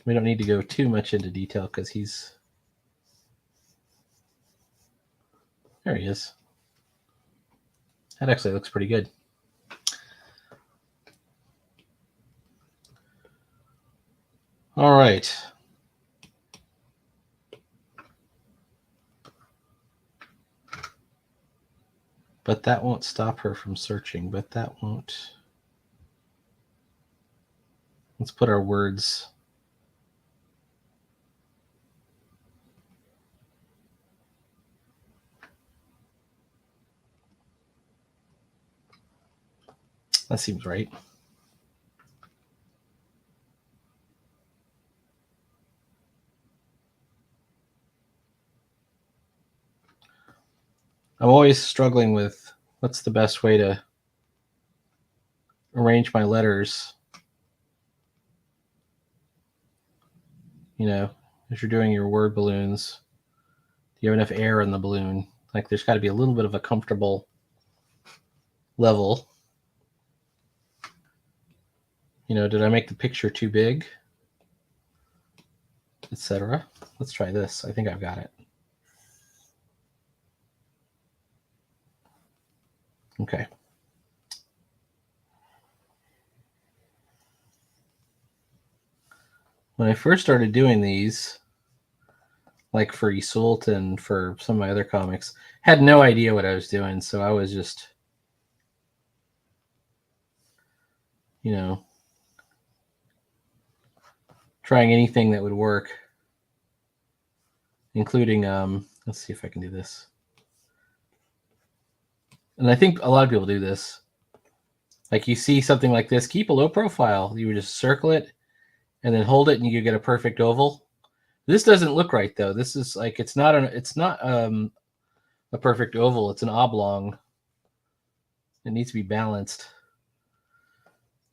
We don't need to go too much into detail because there he is. That actually looks pretty good. All right. But that won't stop her from searching, but that won't. Let's put our words. That seems right. I'm always struggling with what's the best way to arrange my letters. As you're doing your word balloons, do you have enough air in the balloon? Like, there's got to be a little bit of a comfortable level. Did I make the picture too big? Etc. Let's try this. I think I've got it. Okay. When I first started doing these, like for Isolt and for some of my other comics, had no idea what I was doing. So I was just, trying anything that would work, including, let's see if I can do this. And I think a lot of people do this. Like, you see something like this, keep a low profile. You would just circle it and then hold it and you get a perfect oval. This doesn't look right though. This is like, it's not a perfect oval. It's an oblong. It needs to be balanced.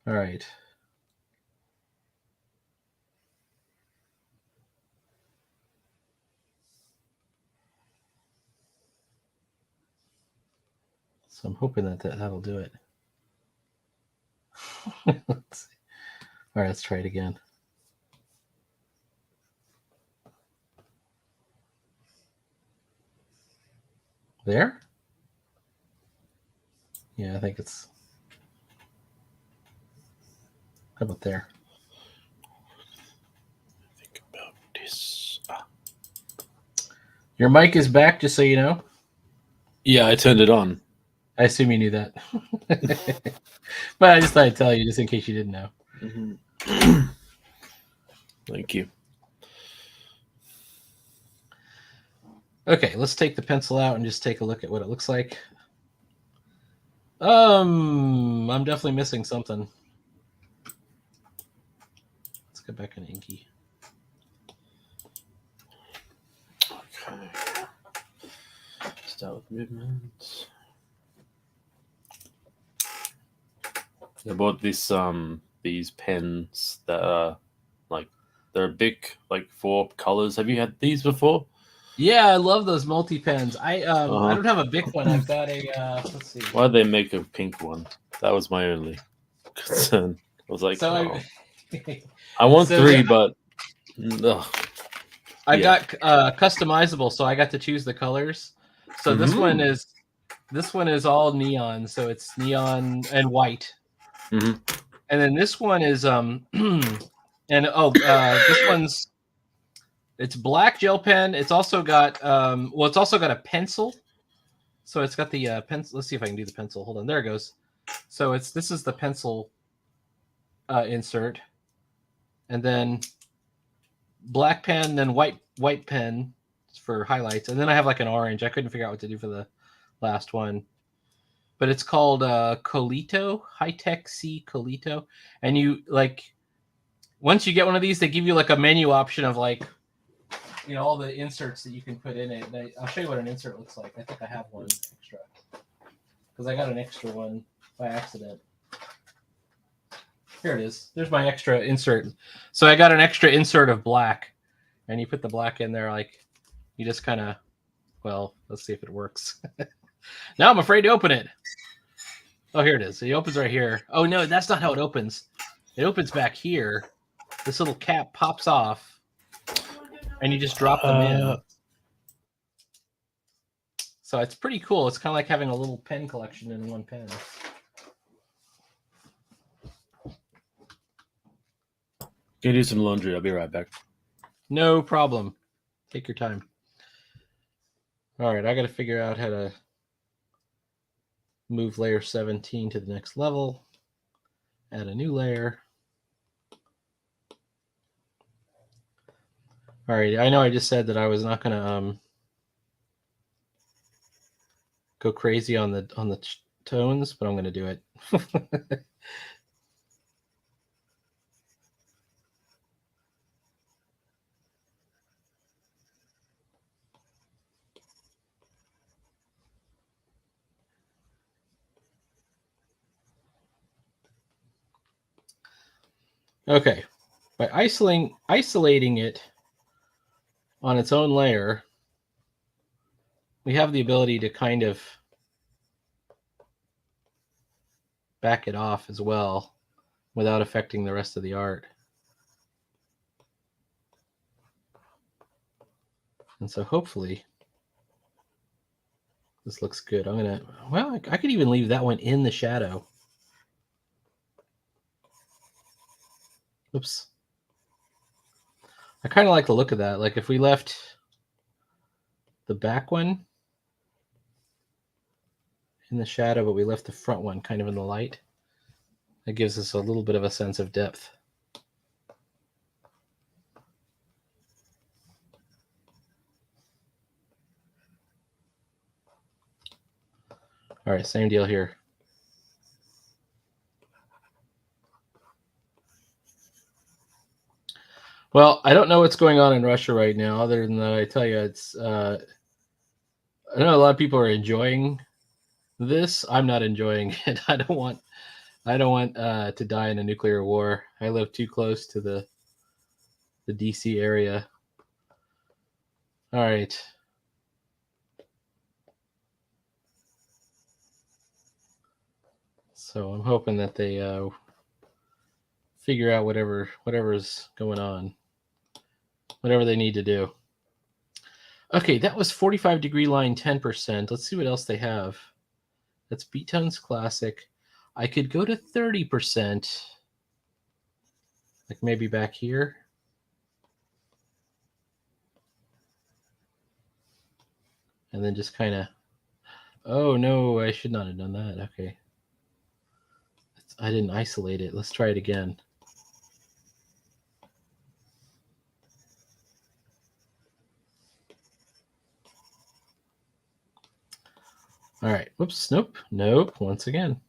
All right. So I'm hoping that'll do it. Let's see. All right, let's try it again. There? Yeah, I think it's. How about there? Think about this. Your mic is back, just so you know. Yeah, I turned it on. I assume you knew that. But I just thought I'd tell you, just in case you didn't know. Mm-hmm. Thank you. Okay, let's take the pencil out and just take a look at what it looks like. I'm definitely missing something. Let's go back in Inky. Okay. Start with movement. I bought these pens that are they're big, like 4 colors. Have you had these before? Yeah, I love those multi pens. I don't have a big one. I've got a let's see. Why did they make a pink one? That was my only concern. I was like, So I want so 3, but no. I got customizable, so I got to choose the colors. So this one is all neon, so it's neon and white. Mm-hmm. And then this one is this one's it's black gel pen. It's also got it's also got a pencil. So it's got the pencil. Let's see if I can do the pencil. Hold on, there it goes. So this is the pencil insert, and then black pen, then white pen for highlights, and then I have like an orange. I couldn't figure out what to do for the last one, but it's called Colito, High-Tech C Colito, and you like once you get one of these, they give you like a menu option of like all the inserts that you can put in it. And I'll show you what an insert looks like. I think I have one extra because I got an extra one by accident. Here it is. There's my extra insert. So I got an extra insert of black, and you put the black in there. Like you just kind of, well, let's see if it works. Now I'm afraid to open it. Oh, here it is. It opens right here. Oh no, that's not how it opens. It opens back here. This little cap pops off, and you just drop them in. So it's pretty cool. It's kind of like having a little pen collection in one pen. Go do some laundry. I'll be right back. No problem. Take your time. All right, I got to figure out how to move layer 17 to the next level. Add a new layer. All right, I know I just said that I was not going to go crazy on the tones, but I'm going to do it. Okay, by isolating it on its own layer, we have the ability to kind of back it off as well without affecting the rest of the art. And so hopefully this looks good. I could even leave that one in the shadow. Oops. I kind of like the look of that. Like if we left the back one in the shadow, but we left the front one kind of in the light, that gives us a little bit of a sense of depth. All right, same deal here. Well, I don't know what's going on in Russia right now, other than that I tell you, it's I know a lot of people are enjoying this. I'm not enjoying it. I don't want to die in a nuclear war. I live too close to the DC area. All right. So I'm hoping that they figure out whatever's going on, whatever they need to do. Okay, that was 45 degree line 10%. Let's see what else they have. That's B-Tones Classic. I could go to 30%, like maybe back here. And then just kind of, oh no, I should not have done that. Okay. I didn't isolate it. Let's try it again. All right. Whoops. Nope. Once again.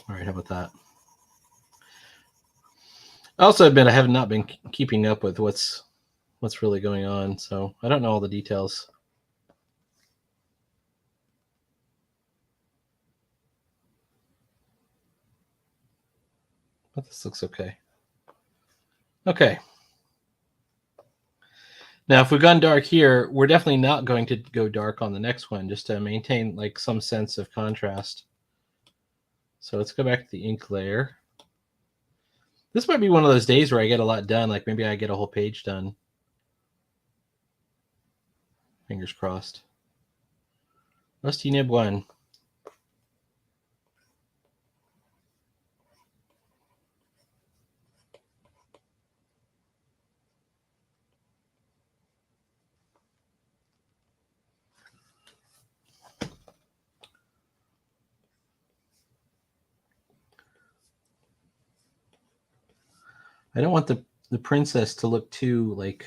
All right. How about that? I also admit I have not been keeping up with what's really going on, so I don't know all the details. But this looks okay. Okay. Now, if we've gone dark here, we're definitely not going to go dark on the next one, just to maintain like some sense of contrast. So let's go back to the ink layer. This might be one of those days where I get a lot done, like maybe I get a whole page done. Fingers crossed. Rusty Nib 1. I don't want the princess to look too like.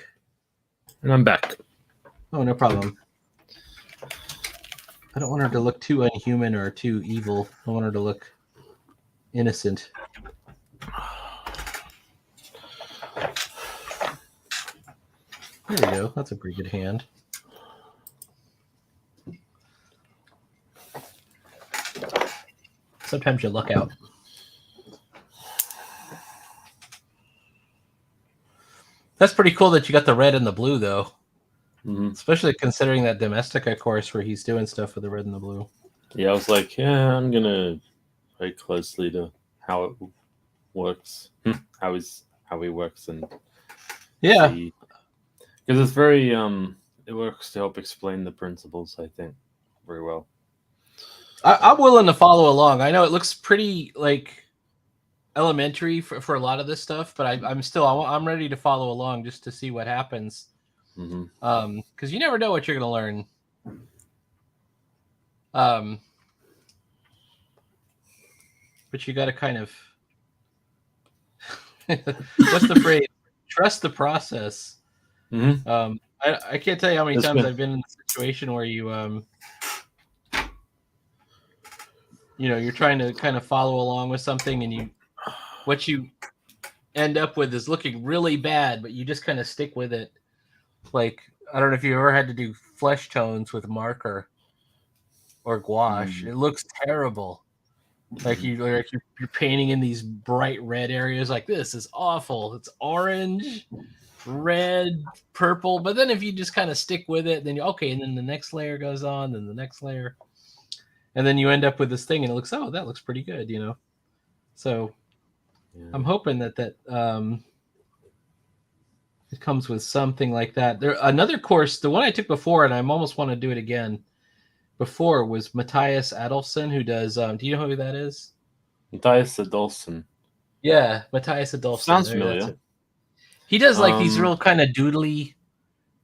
And I'm back. Oh, no problem. I don't want her to look too unhuman or too evil. I want her to look innocent. There we go. That's a pretty good hand. Sometimes you luck out. That's pretty cool that you got the red and the blue, though. Mm-hmm. Especially considering that Domestica course where he's doing stuff with the red and the blue. Yeah, I was like, yeah, I'm gonna pay closely to how it works, how he works, and Yeah, because it's very it works to help explain the principles. I think very well. I'm willing to follow along. I know it looks pretty like elementary for a lot of this stuff, but I'm ready to follow along just to see what happens. Because you never know what you're going to learn. But you got to kind of what's the phrase? Trust the process. I can't tell you how many times I've been in a situation where you're trying to kind of follow along with something, and what you end up with is looking really bad, but you just kind of stick with it. Like, I don't know if you ever had to do flesh tones with marker or gouache. It looks terrible. Like you're painting in these bright red areas. Like, this is awful. It's orange, red, purple. But then if you just kind of stick with it, then and then the next layer goes on, then the next layer, and then you end up with this thing, and it looks, that looks pretty good, So I'm hoping that it comes with something like that. There another course, the one I took before, and I almost want to do it again. Before was Matthias Adolfsson, who does. Do you know who that is? Matthias Adolfsson. Yeah, Matthias Adolfsson. Sounds familiar. He does like these real kind of doodly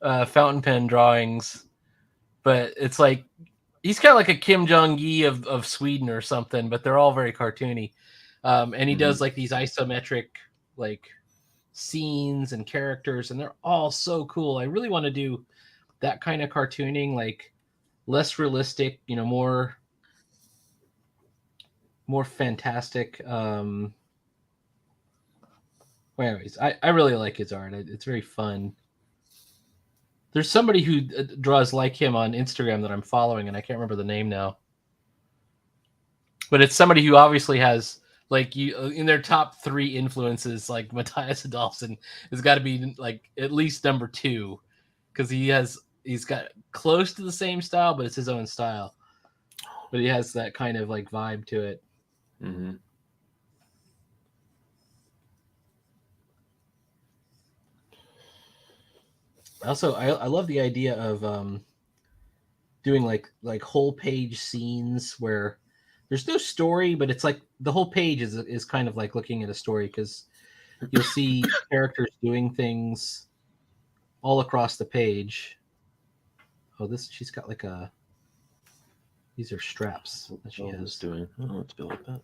fountain pen drawings, but it's like he's kind of like a Kim Jong-gi of Sweden or something, but they're all very cartoony. And he does like these isometric like scenes and characters, and they're all so cool. I really want to do that kind of cartooning, like less realistic, more fantastic. Anyways, I really like his art. It's very fun. There's somebody who draws like him on Instagram that I'm following, and I can't remember the name now. But it's somebody who obviously has, like, in their top 3 influences, like Matthias Adolfsson has got to be like at least number 2, because he's got close to the same style, but it's his own style. But he has that kind of like vibe to it. Also, I love the idea of doing like whole page scenes where there's no story, but it's like the whole page is kind of like looking at a story, because you'll see characters doing things all across the page. She's got like these are straps that she has. Doing. Let's be like that.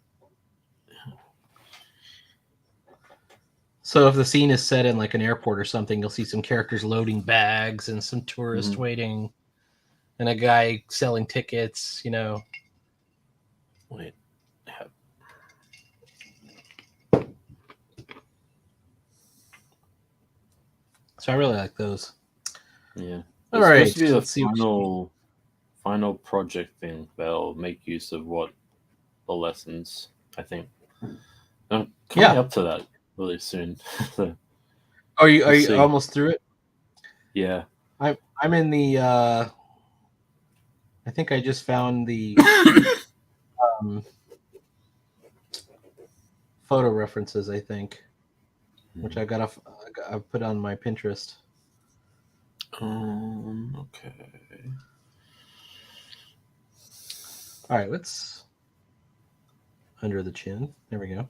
So if the scene is set in like an airport or something, you'll see some characters loading bags and some tourists waiting, and a guy selling tickets. Wait. So I really like those. Yeah. All right. It's supposed to be the final project thing that'll make use of what the lessons, I think. I'm coming up to that really soon. So, are you almost through it? Yeah. I'm in the I think I just found the photo references, I think, which I put on my Pinterest. Okay. All right, let's under the chin. There we go.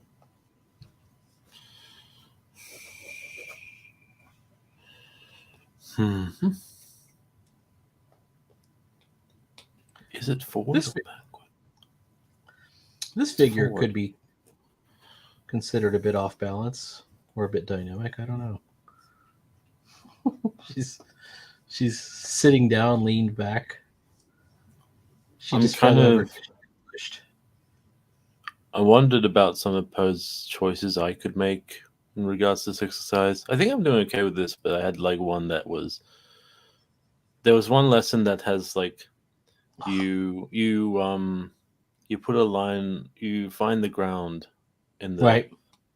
Is it forward or backward? This figure could be considered a bit off balance. or a bit dynamic. I don't know. she's sitting down, leaned back. She I'm just kind fell over. of. I wondered about some of the pose choices I could make in regards to this exercise. I think I'm doing okay with this, but I had like one that was. There was one lesson that has like, you put a line, you find the ground in the Right.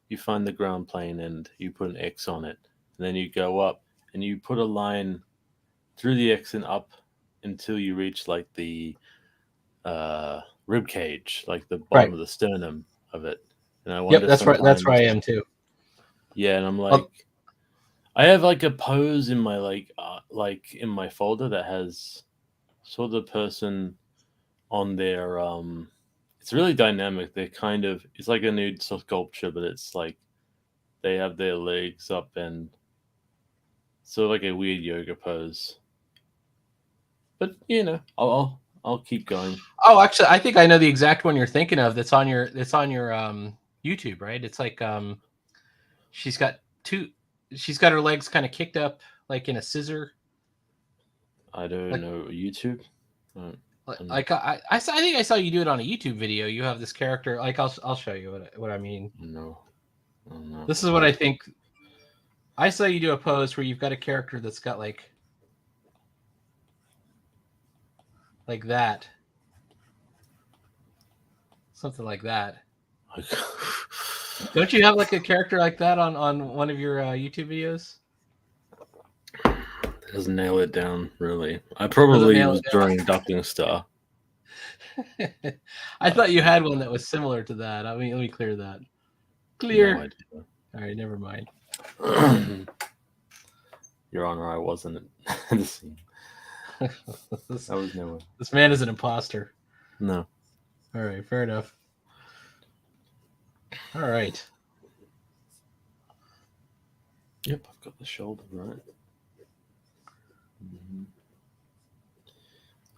you find the ground plane and you put an X on it, and then you go up and you put a line through the X and up until you reach like the rib cage, like the bottom Right. of the sternum of it. And I Yep, wonder that's right. That's where I sometimes, am too. yeah, and I'm Well, like, I have like a pose in my like in my folder that has sort of the person on their it's really dynamic. They're kind of, it's like a nude sculpture, but it's like they have their legs up and sort of like a weird yoga pose. But you know, I'll keep going. oh, actually, I think I know the exact one you're thinking of. That's on your YouTube, right? It's like she's got her legs kind of kicked up like in a scissor. I don't Like know YouTube. I think I saw you do it on a YouTube video. You have this character. Like I'll show you what I mean. No, no. This is what I think. I saw you do a pose where you've got a character that's got like that, something like that. Don't you have like a character like that on one of your YouTube videos? That doesn't nail it down really. I probably was drawing Duckling Star. I thought you had one that was similar to that. I mean, let me clear that. Clear. No idea. All right, never mind. Your Honor, I wasn't at the scene. I was nowhere. This man is an imposter. No. All right, fair enough. All right. Yep, I've got the shoulder right. Mm-hmm.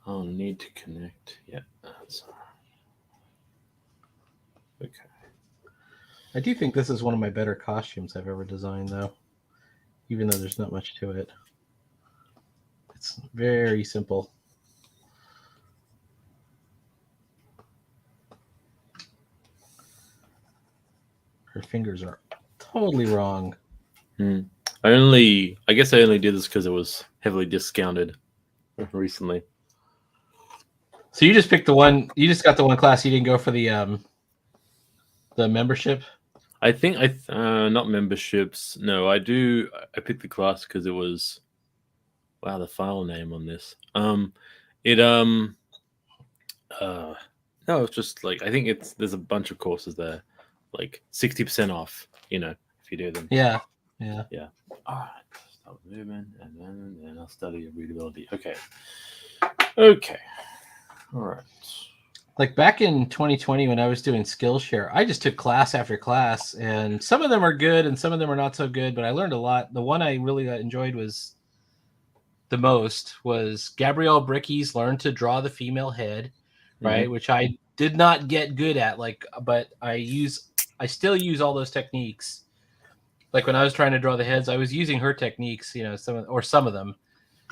I'll need to connect. Yep, that's all right. Okay. I do think this is one of my better costumes I've ever designed, though, even though there's not much to it. It's very simple. Her fingers are totally wrong. I guess I only did this because it was heavily discounted recently. So you just picked the one. You just got the one class. You didn't go for the membership. I think not memberships. No, I do. I picked the class because it was. Wow, the file name on this. No, it's just like, I think there's a bunch of courses there, like 60% off. You know, if you do them. Yeah. All right, start with movement, and then I'll study readability. Okay. All right. Like back in 2020 when I was doing Skillshare, I just took class after class, and some of them are good and some of them are not so good, but I learned a lot. The one I really enjoyed was Gabrielle Bricky's Learn to Draw the Female Head, right? Mm-hmm. Which I did not get good at, but I still use all those techniques. Like when I was trying to draw the heads, I was using her techniques, you know, some of them.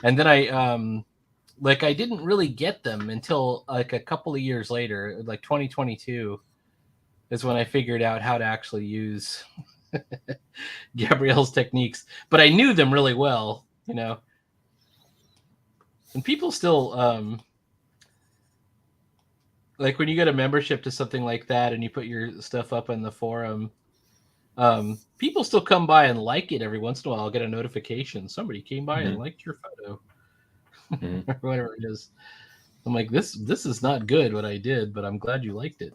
And then I didn't really get them until like a couple of years later, like 2022 is when I figured out how to actually use Gabrielle's techniques. But I knew them really well, you know. And people still, like when you get a membership to something like that and you put your stuff up in the forum, people still come by and like it every once in a while. I'll get a notification. Somebody came by and liked your photo. Or whatever it is. I'm like, this is not good what I did, but I'm glad you liked it.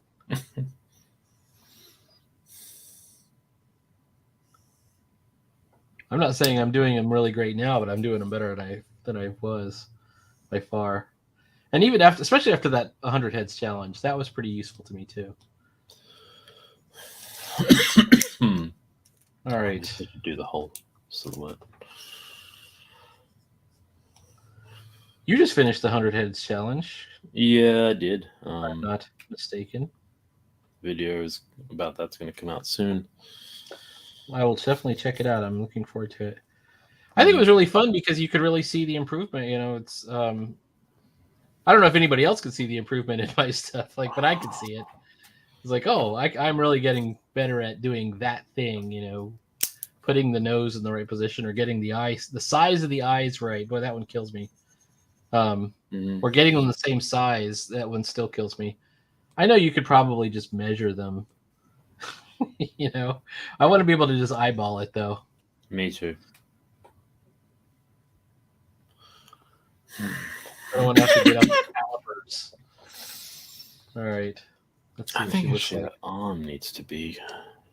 I'm not saying I'm doing them really great now, but I'm doing them better than I was by far. And even especially after that 100 heads challenge, that was pretty useful to me too. All right. I should do the whole silhouette. You just finished the 100 heads challenge. Yeah, I did. If I'm not mistaken. Videos about that's going to come out soon. I will definitely check it out. I'm looking forward to it. I think it was really fun because you could really see the improvement. It's I don't know if anybody else could see the improvement in my stuff, but I could see it. It's like, oh, I'm really getting better at doing that thing. Putting the nose in the right position or getting the size of the eyes right. Boy, that one kills me. Or getting them the same size, that one still kills me. I know you could probably just measure them. I want to be able to just eyeball it though. Me too. I don't want to have to get up the calipers. All right. Let's see I what think she looks like. the arm needs to be.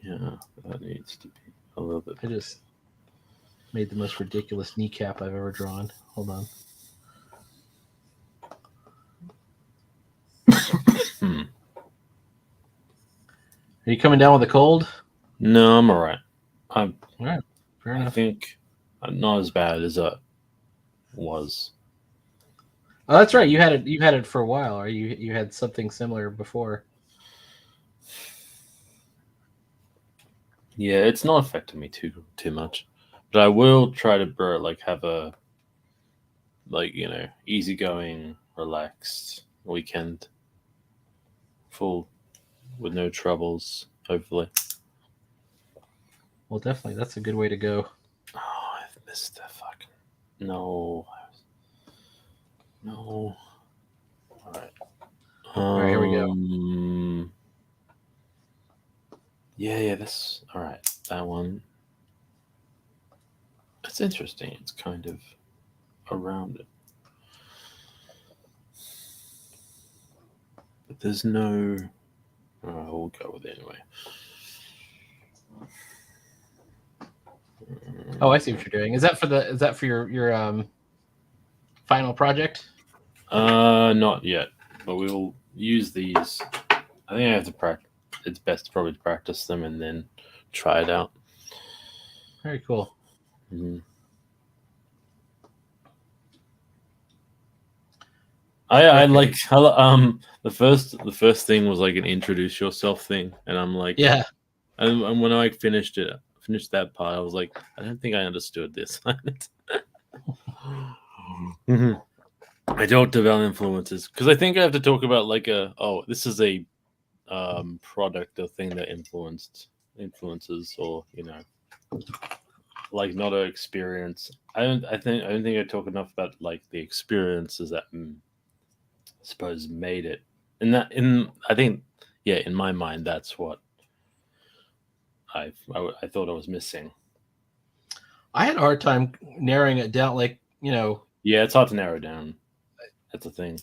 Yeah, that needs to be a little bit. I just made the most ridiculous kneecap I've ever drawn. Hold on. Are you coming down with a cold? No, I'm all right. All right. Fair enough. I think I'm not as bad as I was. Oh, that's right. You had it. You had it for a while, or you had something similar before. Yeah, it's not affecting me too much, but I will try to have a easygoing, relaxed weekend, full with no troubles. Hopefully. Well, definitely, that's a good way to go. Oh, I've missed the fucking no. All right. All right, here we go. Yeah, that's all right. That one. It's interesting. It's kind of around it. But there's no. We'll go with it anyway. Oh, I see what you're doing. Is that for your final project? Not yet, but we will use these. I think I have to practice. It's best probably to practice them and then try it out. Very cool. Mm-hmm. I like the first thing was like an introduce yourself thing, and I'm like, yeah. And when I finished that part, I was like, I don't think I understood this. Mm-hmm. I talked about influences because I think I have to talk about this is a product or thing that influences, or like not an experience. I don't think I talk enough about like the experiences that I suppose made it. I think in my mind that's what I thought I was missing. I had a hard time narrowing it down. Yeah, it's hard to narrow down. That's the thing.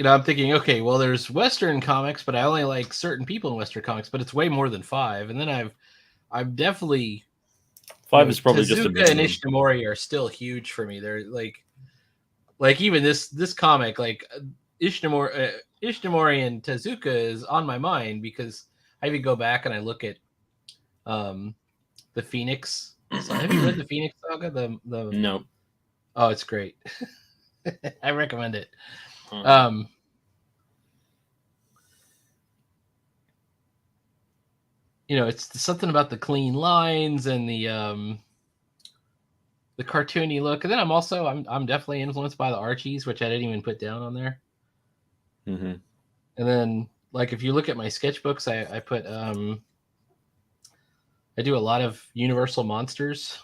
I'm thinking, okay, well, there's Western comics, but I only like certain people in Western comics, but it's way more than 5. And then I'm definitely 5 is probably Tezuka just a and minimum. Ishimori are still huge for me. They're like even this comic, like Ishimori and Tezuka is on my mind because I even go back and I look at the Phoenix. So have you read the Phoenix Saga? The No. Oh, it's great. I recommend it. It's something about the clean lines and the cartoony look. And then I'm definitely influenced by the Archies, which I didn't even put down on there. Mm-hmm. And then like if you look at my sketchbooks, I put I do a lot of Universal monsters,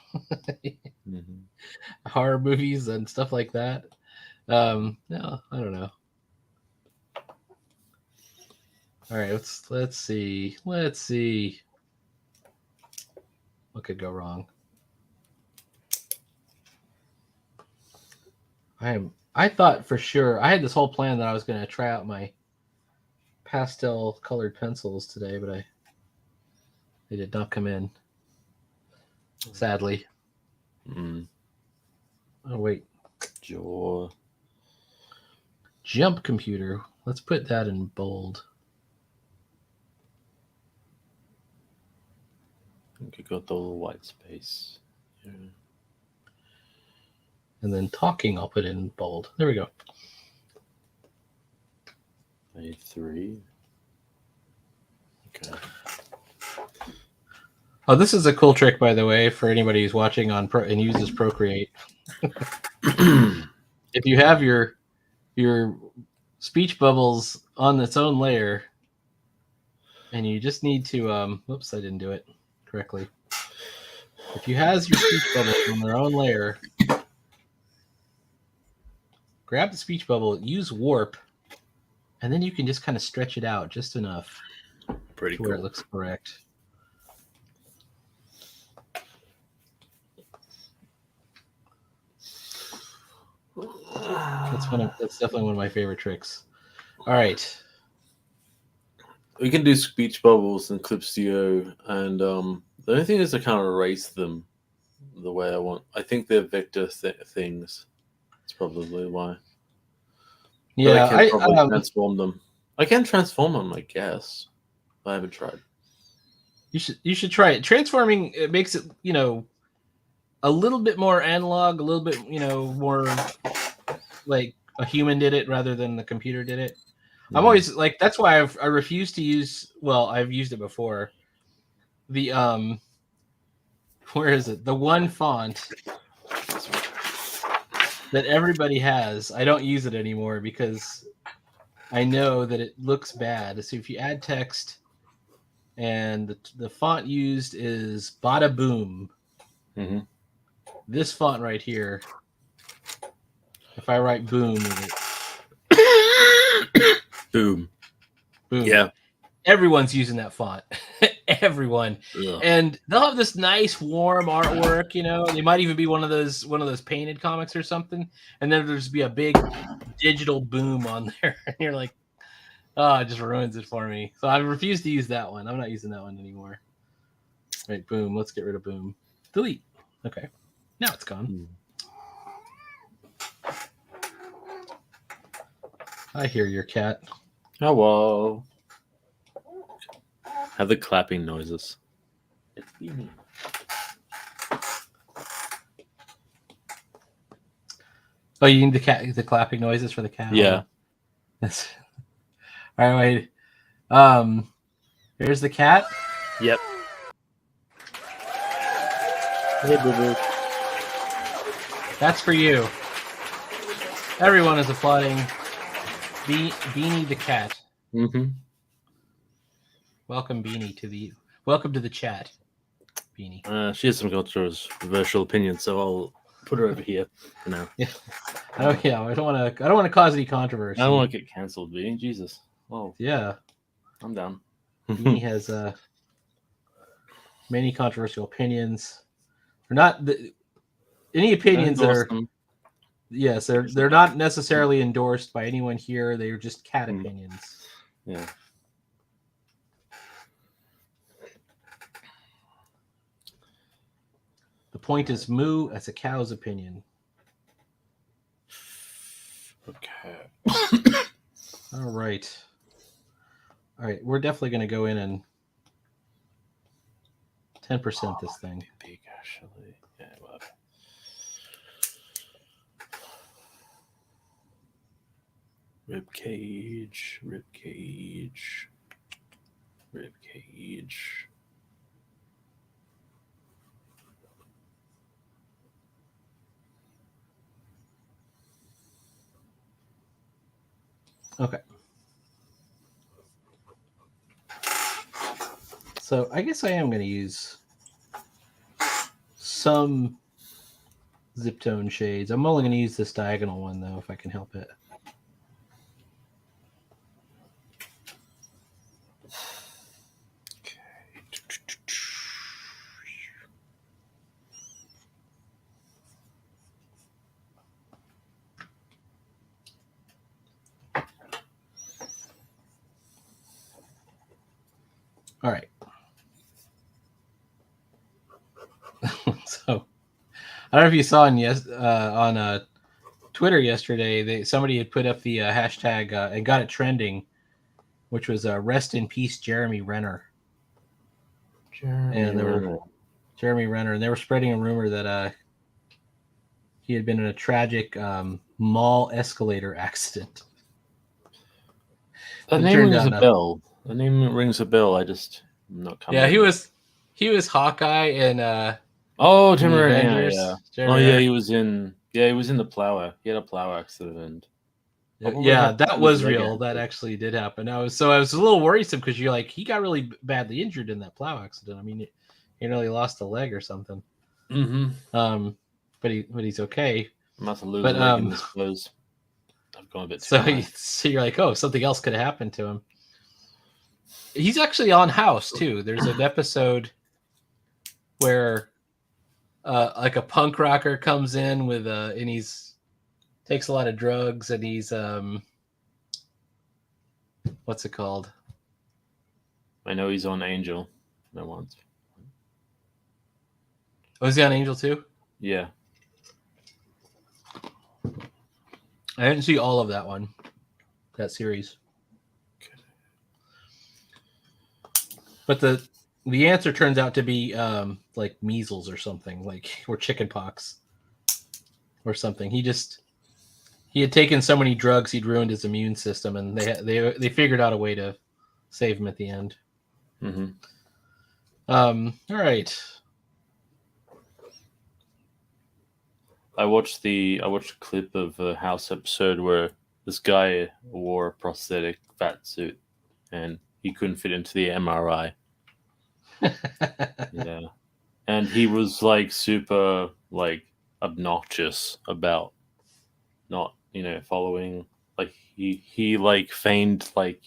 horror movies and stuff like that. No, I don't know. All right, let's see. What could go wrong? I thought for sure I had this whole plan that I was going to try out my pastel colored pencils today, but they did not come in. Sadly. Mm. Oh wait. Jaw. Jump computer. Let's put that in bold. I think I got the little white space. Yeah. And then talking, I'll put in bold. There we go. A3. Okay. Oh, this is a cool trick, by the way, for anybody who's watching on and uses Procreate. If you have your speech bubbles on its own layer, and you just need to whoops, I didn't do it correctly. If you has your speech bubbles on their own layer, grab the speech bubble, use warp, and then you can just kind of stretch it out just enough Pretty to where it cool. looks correct. That's definitely one of my favorite tricks. All right. We can do speech bubbles in Clip Studio, and the only thing is I can't erase them the way I want. I think they're vector things. That's probably why. Yeah, but I can probably transform them. I can transform them, I guess. I haven't tried. You should try it. Transforming, it makes it, a little bit more analog, a little bit, more like a human did it rather than the computer did it. Mm-hmm. I'm always like, that's why I refuse to use, well, I've used it before. The where is it? The one font that everybody has, I don't use it anymore because I know that it looks bad. So if you add text and the font used is Bada Boom. Mm-hmm. This font right here, if I write boom with it. Boom. Boom. Yeah. Everyone's using that font. Everyone. Ugh. And they'll have this nice warm artwork, They might even be one of those painted comics or something. And then there's be a big digital boom on there. And you're like, oh, it just ruins it for me. So I refuse to use that one. I'm not using that one anymore. Right, boom. Let's get rid of boom. Delete. Okay. Now it's gone. I hear your cat. Hello. Have the clapping noises. It's Beanie. Oh, you need the clapping noises for the cat? Yeah. That's... All right, wait. Here's the cat. Yep. Hey, boo-boo. That's for you. Everyone is applauding Beanie the cat. Mm-hmm. Welcome to the chat, Beanie. She has some controversial opinions, so I'll put her over here for now. Yeah. Oh yeah, I don't want to cause any controversy. I don't want to get cancelled, Beanie. Jesus. Oh yeah, I'm down. Beanie has many controversial opinions. They're not any opinions that are. Yes, they're not necessarily endorsed by anyone here. They're just cat opinions. Yeah. The point is moo as a cow's opinion. Okay. All right. We're definitely going to go in and 10% this thing. Big, actually. Yeah, well. Rib cage. Okay. So I guess I am going to use some zip tone shades. I'm only going to use this diagonal one, though, if I can help it. All right. So, I don't know if you saw on Twitter yesterday, somebody had put up the hashtag and got it trending, which was "Rest in Peace, Jeremy Renner." Jeremy Renner, and they were spreading a rumor that he had been in a tragic mall escalator accident. That name rings a bell. The name rings a bell. I just am not coming. Yeah, he was He was Hawkeye in Oh, in the Timber, yeah, Avengers. yeah. Do you Oh, remember yeah, he was in the plow. He had a plow accident. that? Probably Yeah, had that his was leg real. That amputated. actually did happen. I was a little worrisome because you're like he got really badly injured in that plow accident. I mean, he nearly lost a leg or something. Mm-hmm. Um, but he's okay. I'm about to lose But a leg in this pose. I've gone a bit too so high. so you're like, oh, something else could have happened to him. He's actually on House too. There's an episode where like a punk rocker comes in with and he's takes a lot of drugs and he's what's it called? I know he's on Angel. No once. Oh, is he on Angel too? Yeah. I didn't see all of that series. But the answer turns out to be like measles or something, like or chicken pox or something. He had taken so many drugs he'd ruined his immune system, and they figured out a way to save him at the end. Mm-hmm. All right. I watched a clip of a House episode where this guy wore a prosthetic fat suit and he couldn't fit into the MRI. Yeah. And he was like super like obnoxious about not, following, like he like feigned like,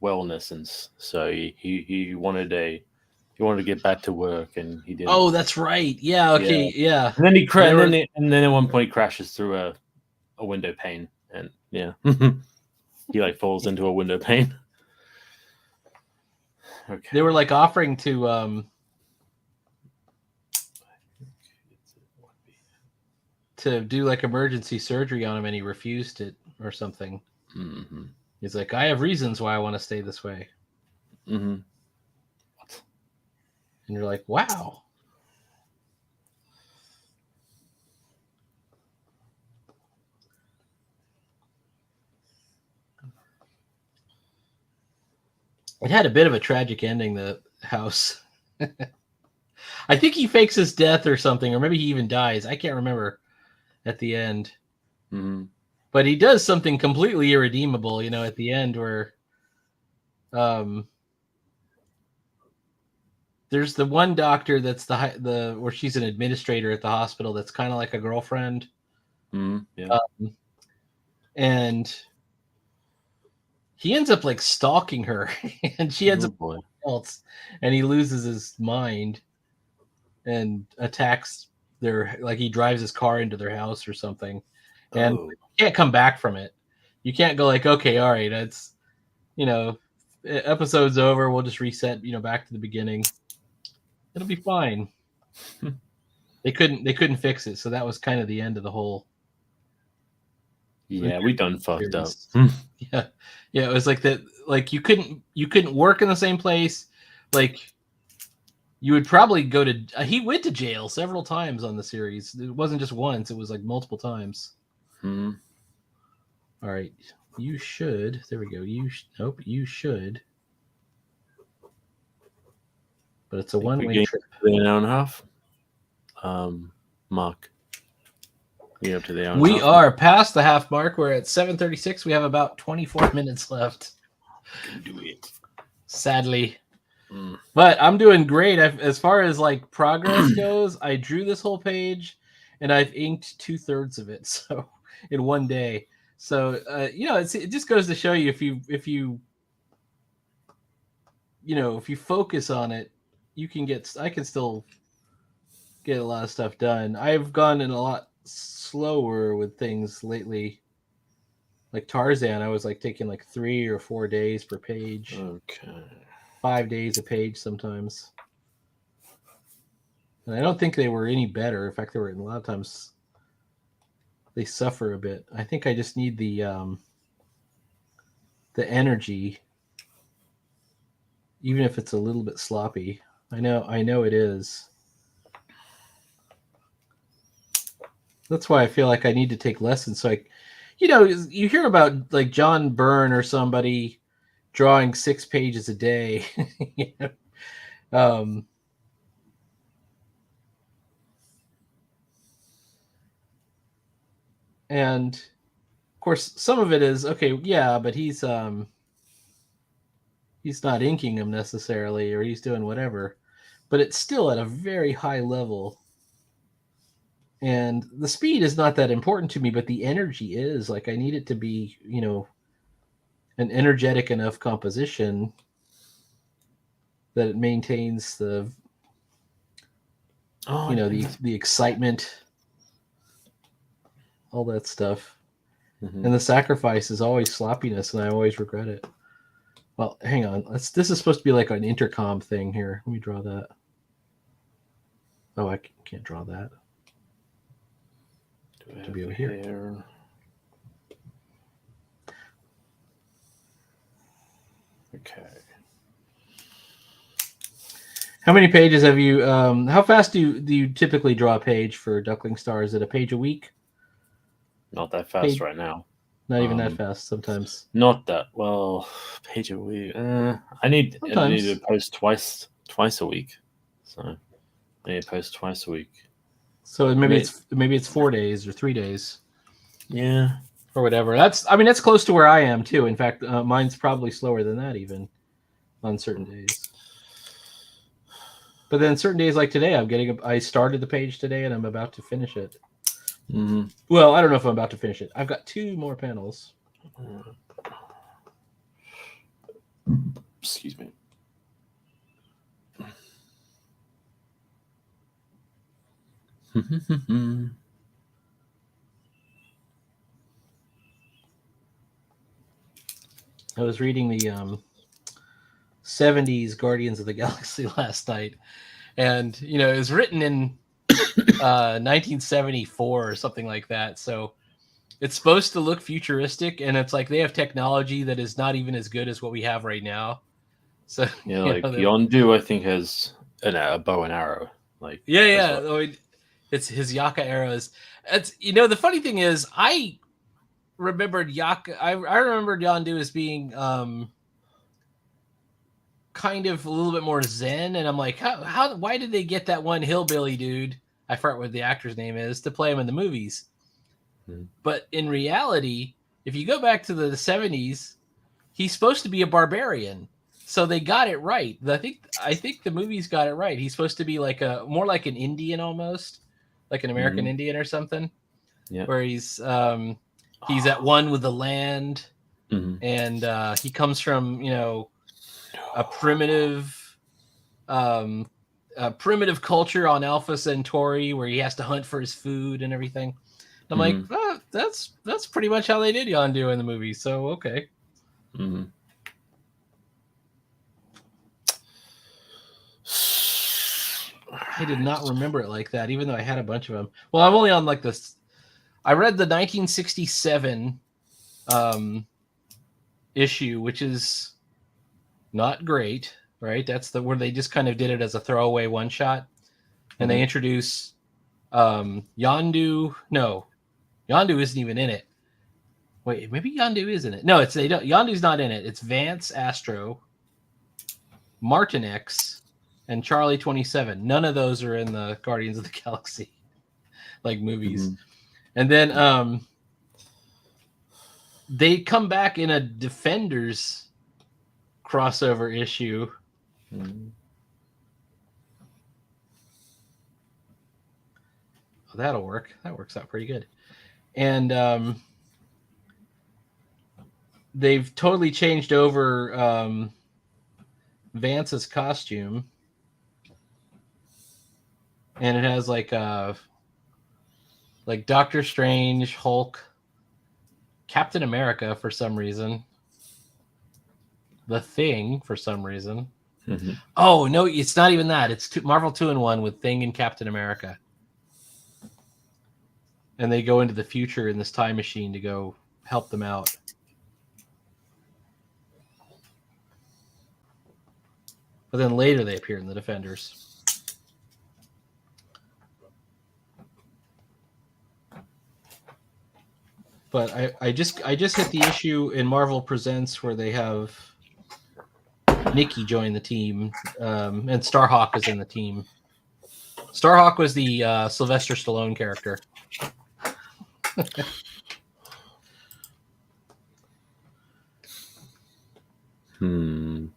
wellness, and so he wanted to get back to work, and he didn't. Oh, that's right. Yeah. Okay. Yeah. And then They and then at one point he crashes through a window pane, and yeah, he like falls into a window pane. Okay. They were like offering to do like emergency surgery on him, and he refused it or something. Mm-hmm. He's like, I have reasons why I want to stay this way. Mm-hmm. What? And you're like, wow. It had a bit of a tragic ending, the House. I think he fakes his death or something, or maybe he even dies. I can't remember at the end. Mm-hmm. But he does something completely irredeemable, at the end where there's the one doctor that's the where she's an administrator at the hospital that's kind of like a girlfriend. Mm-hmm. Yeah. And he ends up like stalking her and she ends up else, and he loses his mind and attacks he drives his car into their house or something, and you can't come back from it. You can't go like, okay, all right, it's episode's over, we'll just reset back to the beginning, it'll be fine. they couldn't fix it, so that was kind of the end of the whole. Yeah, we done fucked up. Yeah, it was like that. Like you couldn't work in the same place. Like you would probably go to. He went to jail several times on the series. It wasn't just once. It was like multiple times. Hmm. All right, you should. There we go. You should. But it's a one-way trip. An hour and a half. Mark. Up to the hour. We are past the half mark. We're at 7:36. We have about 24 minutes left. Do it. Sadly. But I'm doing great. As far as like progress goes, I drew this whole page and I've inked 2/3 of it. So in one day. So it just goes to show you if you focus on it, I can still get a lot of stuff done. I've gone in a lot slower with things lately. Like Tarzan, I was like taking like 3 or 4 days per page. Okay. 5 days a page sometimes. And I don't think they were any better. In fact, they were a lot of times they suffer a bit. I think I just need the energy, even if it's a little bit sloppy. I know it is. That's why I feel like I need to take lessons. So you hear about like John Byrne or somebody drawing 6 pages a day. You know? And of course, some of it is okay. Yeah, but he's not inking them necessarily, or he's doing whatever. But it's still at a very high level. And the speed is not that important to me, but the energy is. Like, I need it to be, you know, an energetic enough composition that it maintains the, you know, the excitement, all that stuff. Mm-hmm. And the sacrifice is always sloppiness, and I always regret it. Well, hang on. This is supposed to be like an intercom thing here. Let me draw that. Oh, I can't draw that. To be over here. Okay. How many pages have you? How fast do you typically draw a page for Duckling Star? Is it a page a week? Not that fast right now. Not even that fast. Sometimes. Not that well. Page a week. I need to post twice a week. So I need to post twice a week. So maybe it's 4 days or 3 days. Yeah. Or whatever. That's close to where I am too. In fact, mine's probably slower than that even on certain days. But then certain days like today, I started the page today and I'm about to finish it. Mm-hmm. Well, I don't know if I'm about to finish it. I've got 2 more panels. Excuse me. I was reading the 70s Guardians of the Galaxy last night, and you know, it was written in 1974 or something like that. So it's supposed to look futuristic, and it's like they have technology that is not even as good as what we have right now. So yeah, like Yondu, I think has a bow and arrow. Like it's his Yaka arrows. It's, you know, the funny thing is I remembered Yaka. I remembered Yondu as being kind of a little bit more zen, and I'm like, why did they get that one hillbilly dude? I forgot what the actor's name is to play him in the movies. But in reality, if you go back to the 70s, he's supposed to be a barbarian. So they got it right. I think the movies got it right. He's supposed to be like more like an Indian almost, like an American Indian or something. Yeah. Where he's at one with the land, and he comes from, you know, a primitive culture on Alpha Centauri where he has to hunt for his food and everything. I'm like, that's pretty much how they did Yondu in the movie. So okay. I did not remember it like that, even though I had a bunch of them. Well, I'm only on like this. I read the 1967 issue, which is not great, right? That's where they just kind of did it as a throwaway one shot, and they introduce Yondu. No, Yondu isn't even in it. Wait, maybe Yondu is in it. No, Yondu's not in it. It's Vance Astro, Martin X, and Charlie 27. None of those are in the Guardians of the Galaxy like movies. And then they come back in a Defenders crossover issue. Oh, that'll work. That works out pretty good. And they've totally changed over Vance's costume. And it has like Doctor Strange, Hulk, Captain America for some reason, The Thing for some reason. Oh no, it's not even that. It's Marvel 2-in-1 with Thing and Captain America, and they go into the future in this time machine to go help them out. But then later they appear in the Defenders. But I just hit the issue in Marvel Presents where they have Nikki joined the team, and Starhawk is in the team. Starhawk was the Sylvester Stallone character. Who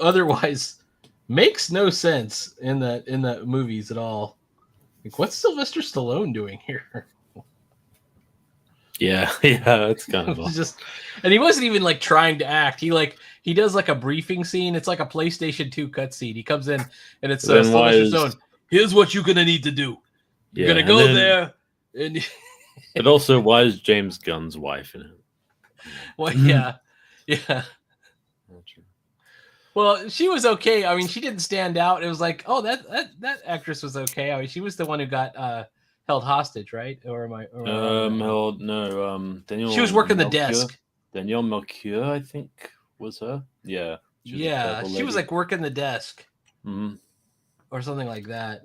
otherwise makes no sense in the movies at all. Like, what's Sylvester Stallone doing here? Yeah, it's kind of just, and he wasn't even like trying to act. He does like a briefing scene. It's like a PlayStation 2 cutscene. He comes in and it's Sylvester Stallone. Here's what you're gonna need to do. You're gonna go there, and but also, why is James Gunn's wife in it? Well, yeah. Well, she was okay. I mean, she didn't stand out. It was like, oh, that actress was okay. I mean, she was the one who got held hostage, right? Or am I? Daniel. She was working Melchior, the desk. Danielle Melchior, I think, was her. Yeah. She was like working the desk, or something like that.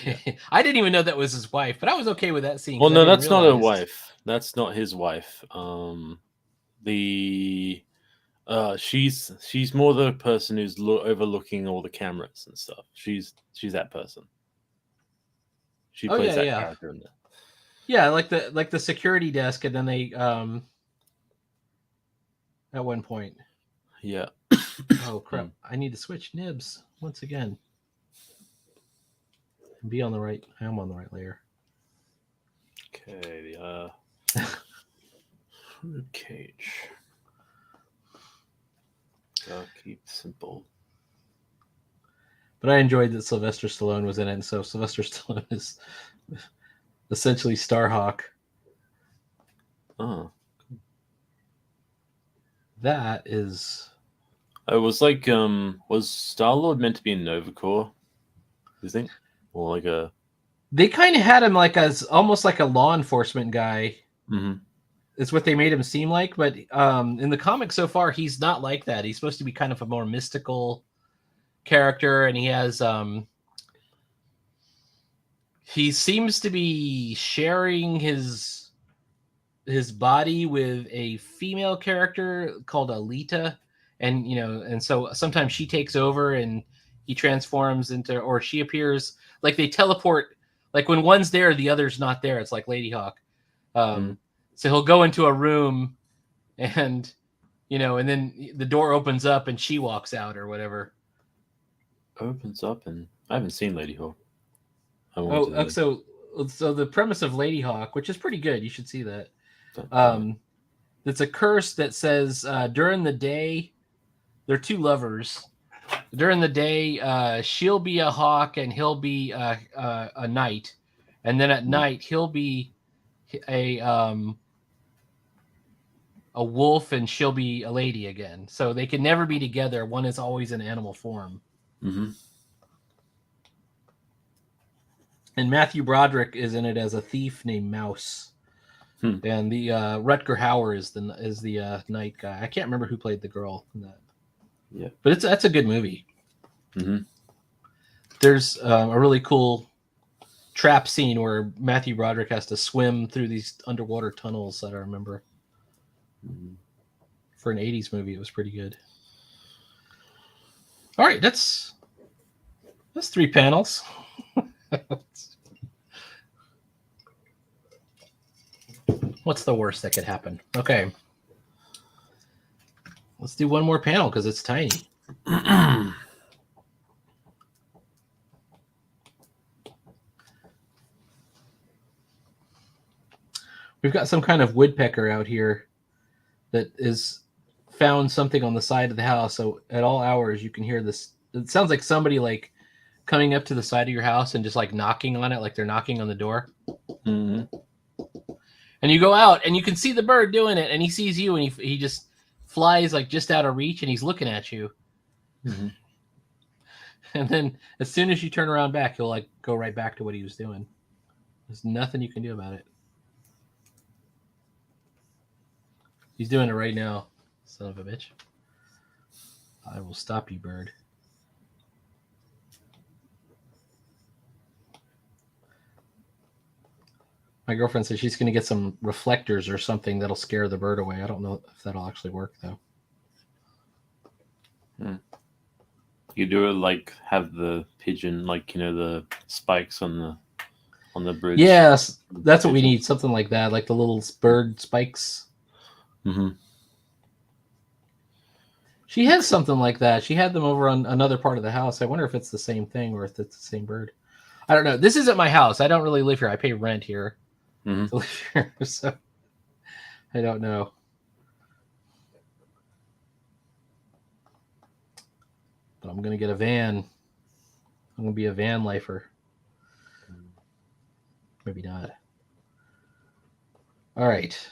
Yeah. I didn't even know that was his wife, but I was okay with that scene. Well, no, that's not her wife. That's not his wife. She's more the person who's overlooking all the cameras and stuff. She's that person. She plays that character in there. Yeah, like the security desk, and then they at one point. Yeah. Oh crap! I need to switch nibs once again. Be on the right. I am on the right layer. Okay. Rib cage. Keep simple. But I enjoyed that Sylvester Stallone was in it, and so Sylvester Stallone is essentially Starhawk. Oh. That is. It was like was Star-Lord meant to be in Nova Corps? You think? Or like a. They kind of had him like as almost like a law enforcement guy. Mm-hmm. It's what they made him seem like, but in the comics so far, he's not like that. He's supposed to be kind of a more mystical character, and he has he seems to be sharing his body with a female character called Alita, and so sometimes she takes over and he transforms into, or she appears, like they teleport, like when one's there the other's not there. It's like Lady Hawk. So he'll go into a room and then the door opens up and she walks out or whatever. Opens up, and I haven't seen Lady Hawk. So the premise of Lady Hawk, which is pretty good, you should see that. It's a curse that says during the day, they're two lovers. During the day, she'll be a hawk and he'll be a knight, and then at night he'll be a wolf and she'll be a lady again. So they can never be together. One is always in animal form. Mm-hmm. And Matthew Broderick is in it as a thief named Mouse. And the Rutger Hauer is the night guy. I can't remember who played the girl in that. Yeah, but that's a good movie. Mm-hmm. There's a really cool trap scene where Matthew Broderick has to swim through these underwater tunnels that I remember. Mm-hmm. For an 80s movie, it was pretty good. All right, that's 3 panels. What's the worst that could happen? Okay. Let's do one more panel because it's tiny. We've got some kind of woodpecker out here that is found something on the side of the house. So at all hours, you can hear this. It sounds like somebody like coming up to the side of your house and just like knocking on it, like they're knocking on the door. Mm-hmm. And you go out and you can see the bird doing it, and he sees you and he just flies like just out of reach and he's looking at you. Mm-hmm. And then as soon as you turn around back, he'll like go right back to what he was doing. There's nothing you can do about it. He's doing it right now, son of a bitch. I will stop you, bird. My girlfriend said she's going to get some reflectors or something that'll scare the bird away. I don't know if that'll actually work, though. You do it like have the pigeon, like the spikes on the bridge. Yes, that's what we need. Something like that, like the little bird spikes. Mm-hmm. She has something like that. She had them over on another part of the house. I wonder if it's the same thing or if it's the same bird. I don't know. This isn't my house. I don't really live here. I pay rent here Mm-hmm. to live here, so I don't know. But I'm gonna get a van. I'm gonna be a van lifer. Maybe not. All right.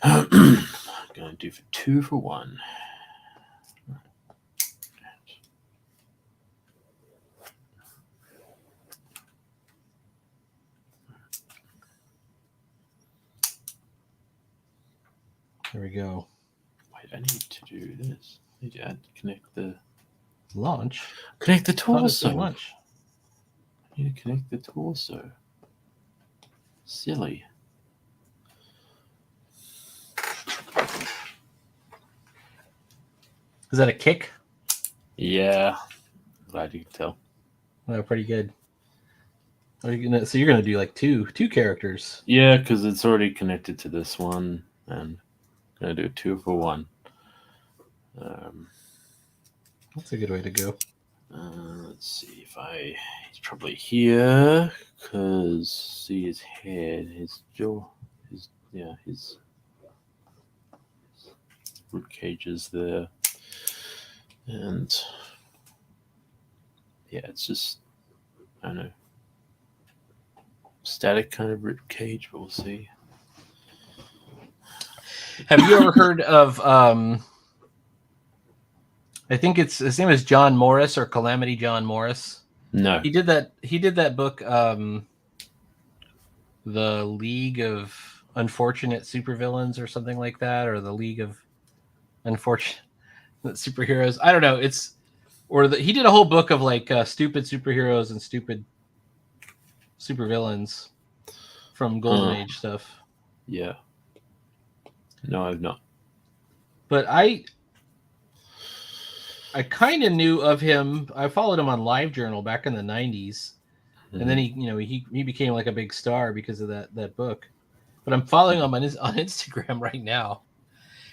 Gonna do for 2 for 1. There we go. Wait, I need to do this. I need to connect the Launch. Connect the How does it torso. launch? I need to connect the torso. Silly. Is that a kick? Yeah. Glad you could tell. Oh, pretty good. So you're gonna do like two characters. Yeah, because it's already connected to this one, and I'm gonna do 2 for 1. That's a good way to go. Let's see if he's probably here, because see his head, his jaw, his rib cage is there, and yeah, it's just, I don't know, static kind of rib cage, but we'll see. Have you ever heard of I think his name is John Morris or Calamity John Morris? No. He did that book, The League of Unfortunate Supervillains or something like that, or the League of Unfortunate Superheroes. I don't know. He did a whole book of like stupid superheroes and stupid supervillains from Golden Age stuff. Yeah. No, I've not. But I kind of knew of him. I followed him on LiveJournal back in the 90s. And then he became like a big star because of that book. But I'm following him on Instagram right now.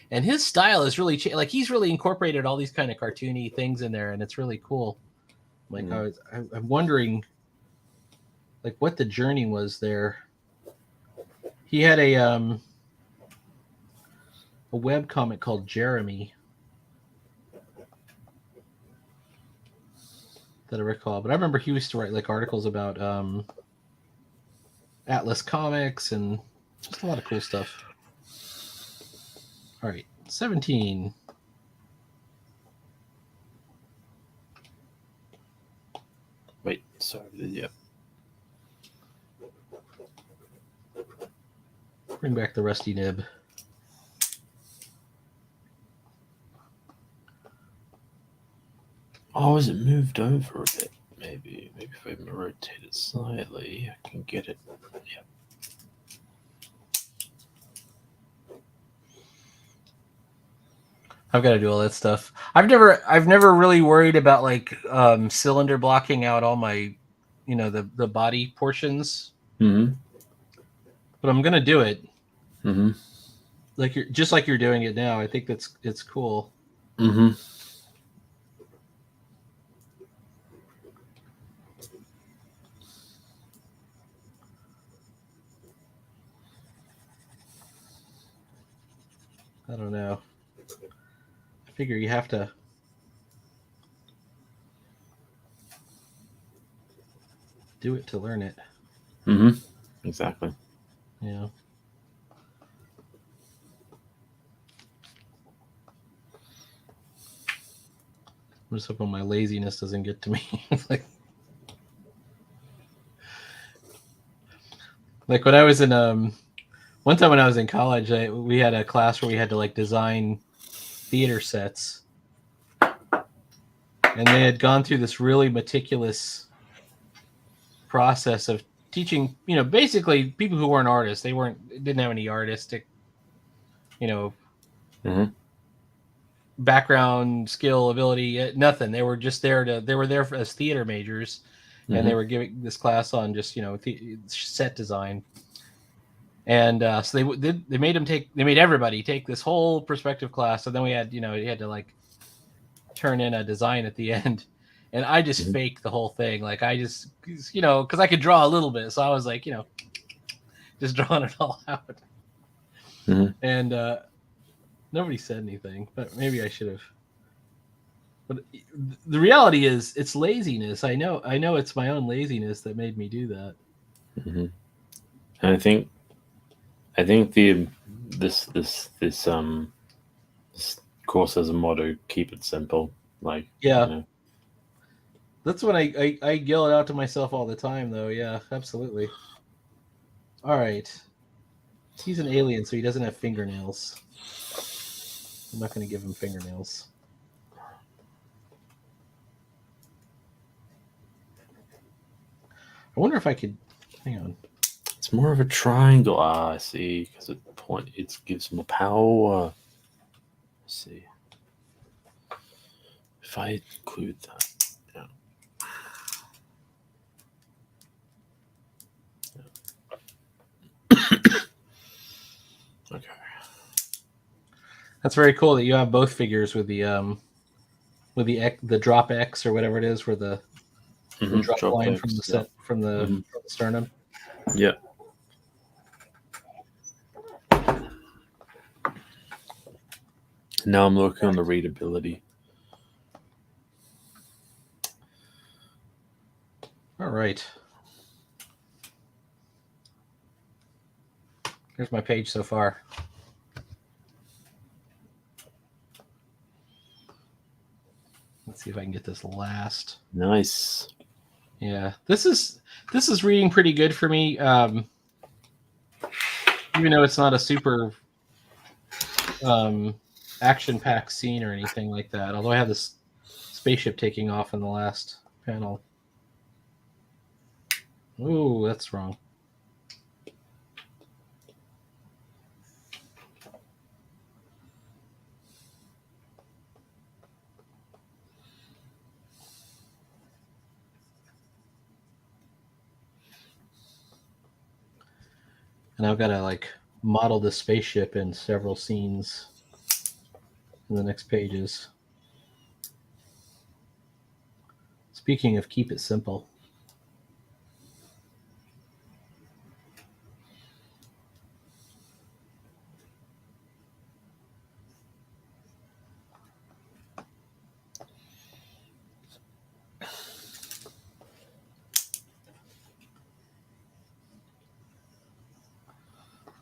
And his style is really like he's really incorporated all these kind of cartoony things in there, and it's really cool. Like I'm wondering like what the journey was there. He had a web comic called Jeremy that I recall, but I remember he used to write like articles about Atlas Comics and just a lot of cool stuff. All right, 17. Wait, sorry, yeah. Bring back the rusty nib. Oh, is it moved over a bit? Maybe if I rotate it slightly, I can get it. Yeah. I've got to do all that stuff. I've never really worried about like cylinder blocking out all my, the body portions. Mm-hmm. But I'm gonna do it. Mm-hmm. Like you're doing it now. I think it's cool. Mm-hmm. I don't know. I figure you have to do it to learn it. Mm-hmm. Exactly. Yeah. I'm just hoping my laziness doesn't get to me. like when I was in one time when I was in college, we had a class where we had to like design theater sets, and they had gone through this really meticulous process of teaching, basically people who weren't artists. They didn't have any artistic, background, skill, ability, nothing. They were just there as theater majors, and they were giving this class on just set design. And so they made everybody take this whole perspective class. So then we had you had to like turn in a design at the end, and I just faked the whole thing. Like I just because I could draw a little bit, so I was like just drawing it all out. And nobody said anything, but maybe I should have. But the reality is, it's laziness. I know it's my own laziness that made me do that. And I think this course has a motto: keep it simple. Like that's when I yell it out to myself all the time, though. Yeah, absolutely. All right, he's an alien, so he doesn't have fingernails. I'm not going to give him fingernails. I wonder if I could. Hang on. It's more of a triangle. I see, because it gives more power. Let's see. If I include that. Okay. That's very cool that you have both figures with the drop X or whatever it is, where the drop line X, from the sternum. Yeah. Now I'm looking on the readability. All right. Here's my page so far. Let's see if I can get this last. Nice. Yeah, this is reading pretty good for me. Even though it's not a super action-packed scene or anything like that. Although I have this spaceship taking off in the last panel. Ooh, that's wrong. And I've got to like model the spaceship in several scenes in the next pages. Speaking of keep it simple.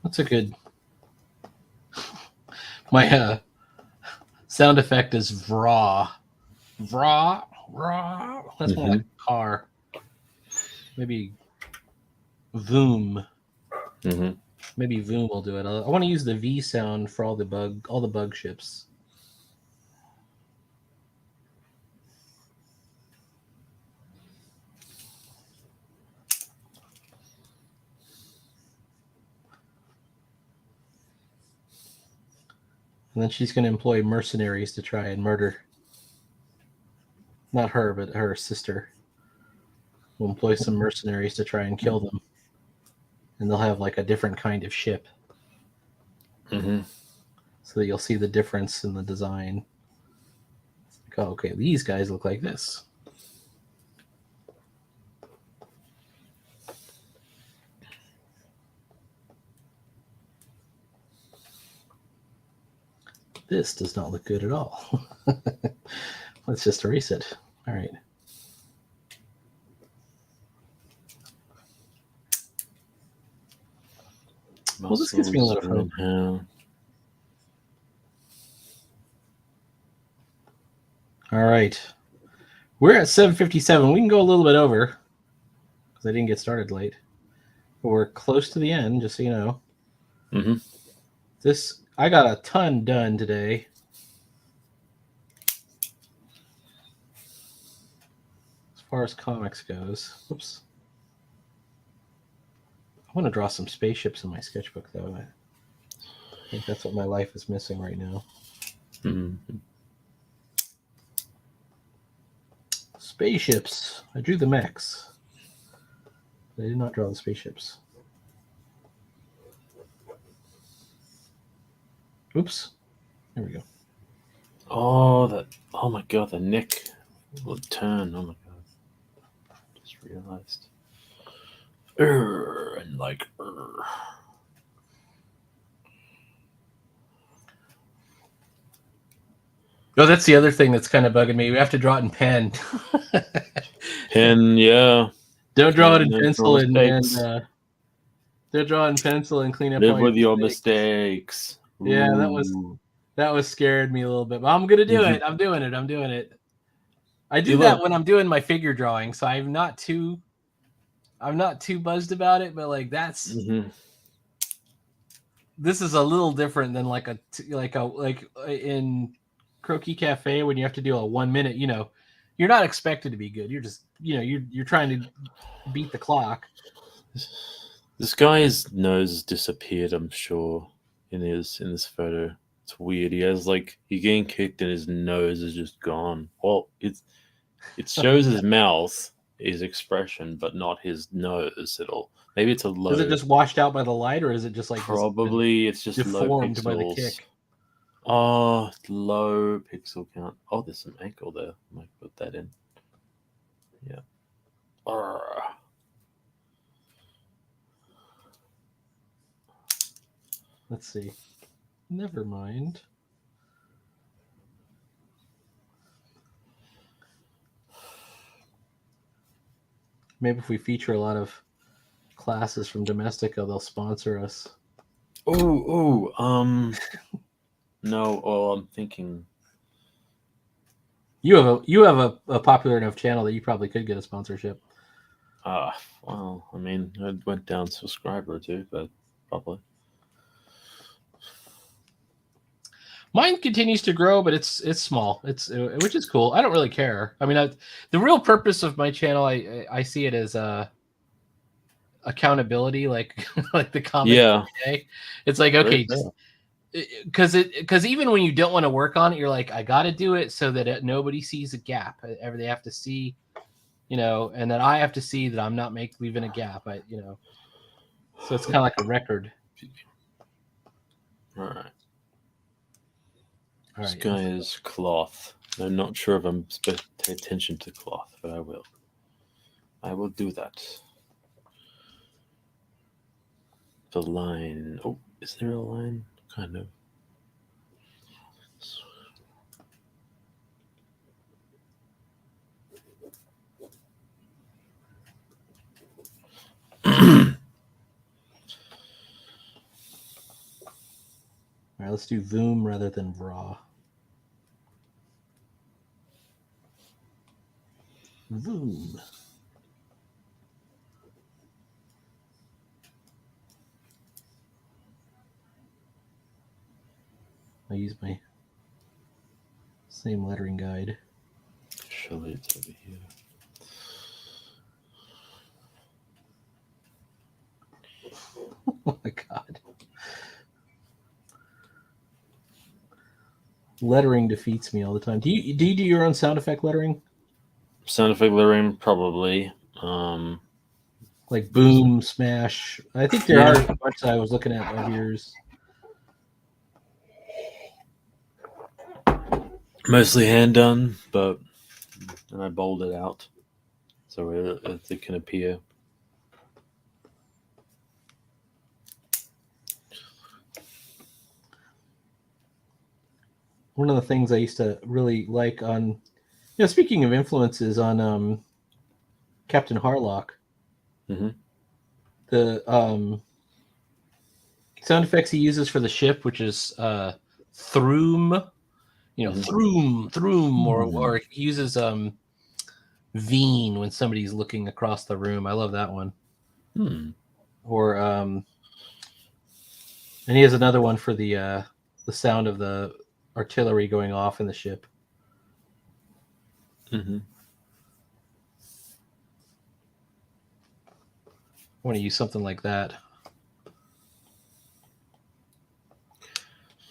That's a good. My sound effect is vraw. Vraw. Vraw. That's more like a car. Maybe voom. Maybe voom will do it. I want to use the V sound for all the bug ships. And then she's going to employ mercenaries to try and murder. Not her, but her sister. We'll employ some mercenaries to try and kill them. And they'll have like a different kind of ship. So that you'll see the difference in the design. Like, oh, okay, these guys look like this. This does not look good at all. Let's just erase it. All right. Well, this gives me a lot of hope. All right. We're at 7:57. We can go a little bit over because I didn't get started late. But we're close to the end, just so you know. I got a ton done today. As far as comics goes. Whoops. I want to draw some spaceships in my sketchbook, though. I think that's what my life is missing right now. Spaceships. I drew the mechs. I did not draw the spaceships. Oops. There we go. Oh, oh my god, the neck will turn. Oh my god. Just realized. And like. Oh, that's the other thing that's kind of bugging me. We have to draw it in pen. Pen, yeah. Don't draw it in Don't pencil draw mistakes. don't draw it in pencil and clean up Live all with your mistakes. mistakes. Yeah, Ooh. that was scared me a little bit, but I'm gonna do Mhm. it. I'm doing it. I do You that look. when I'm doing my figure drawing, so I'm not too buzzed about it. But like this is a little different than like in Croquis Cafe when you have to do a 1 minute. You're not expected to be good. You're just you're trying to beat the clock. This guy's nose disappeared, I'm sure, in this photo. It's weird. He has he getting kicked and his nose is just gone. Well, it shows his mouth, his expression, but not his nose at all. Maybe it's a low. Is it just washed out by the light, or is it just like probably it's just low deformed pixels by the kick? Oh, low pixel count. Oh, there's some ankle there. I might put that in. Yeah. Let's see. Never mind. Maybe if we feature a lot of classes from Domestica, they'll sponsor us. No. Oh, I'm thinking. You have a popular enough channel that you probably could get a sponsorship. Well, I mean, I went down a subscriber or two, but probably. Mine continues to grow, but it's small. Which is cool. I don't really care. I mean, the real purpose of my channel, I see it as accountability, like like the comic. Yeah. Day. It's like, okay, because even when you don't want to work on it, you're like, I got to do it so that nobody sees a gap. Ever they have to see, and that I have to see that I'm not leaving a gap. So it's kind of like a record. All right. All this right. guy is cloth. I'm not sure if I'm supposed to pay attention to cloth, but I will. I will do that. The line. Oh, is there a line? Kind of. All right, let's do Voom rather than Raw. Voom. I use my same lettering guide. Surely it's over here. Oh my god. Lettering defeats me all the time. Do you do your own sound effect lettering? Sound effect lettering, probably. Like boom, smash. I think there are a bunch that I was looking at of yours. Mostly hand done, but and I bold it out so it can appear. One of the things I used to really like on, speaking of influences on Captain Harlock, the sound effects he uses for the ship, which is throom, throom, or he uses veen when somebody's looking across the room. I love that one. Or and he has another one for the sound of the artillery going off in the ship. I want to use something like that.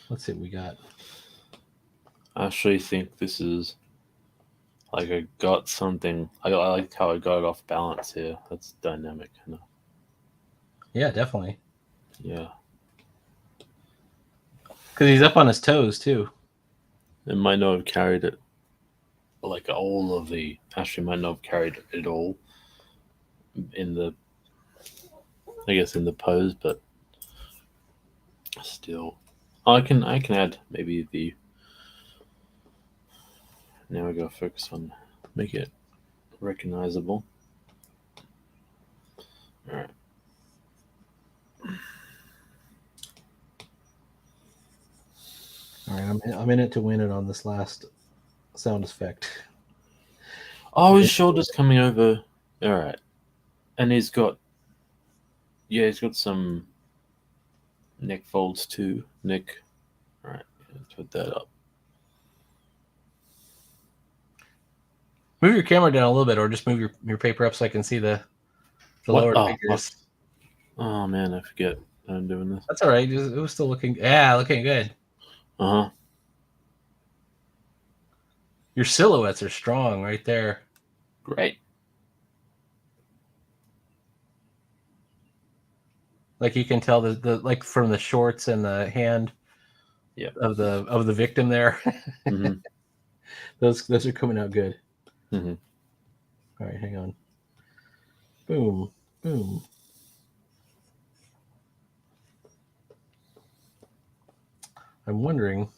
Let's see what we got. I actually think this is Like I got something. I like how I got it off balance here. That's dynamic. Yeah, definitely. Yeah. Because he's up on his toes too. It might not have carried it. Like all of the. Actually, might not have carried it all. In the. I guess in the pose, but. Still. I can add maybe the. Now we gotta focus on. Make it recognizable. All right. All right, I'm in it to win it on this last sound effect. Oh, his shoulder's coming over. All right, and he's got some neck folds too. Neck. All right, let's put that up. Move your camera down a little bit, or just move your paper up so I can see the lower figures. Oh man, I forget I'm doing this. That's all right. It was still looking good. Uh-huh. Your silhouettes are strong right there. Great. Like you can tell the like from the shorts and the hand of the victim there. Mm-hmm. Those are coming out good. Mm-hmm. All right, hang on. Boom, boom. I'm wondering.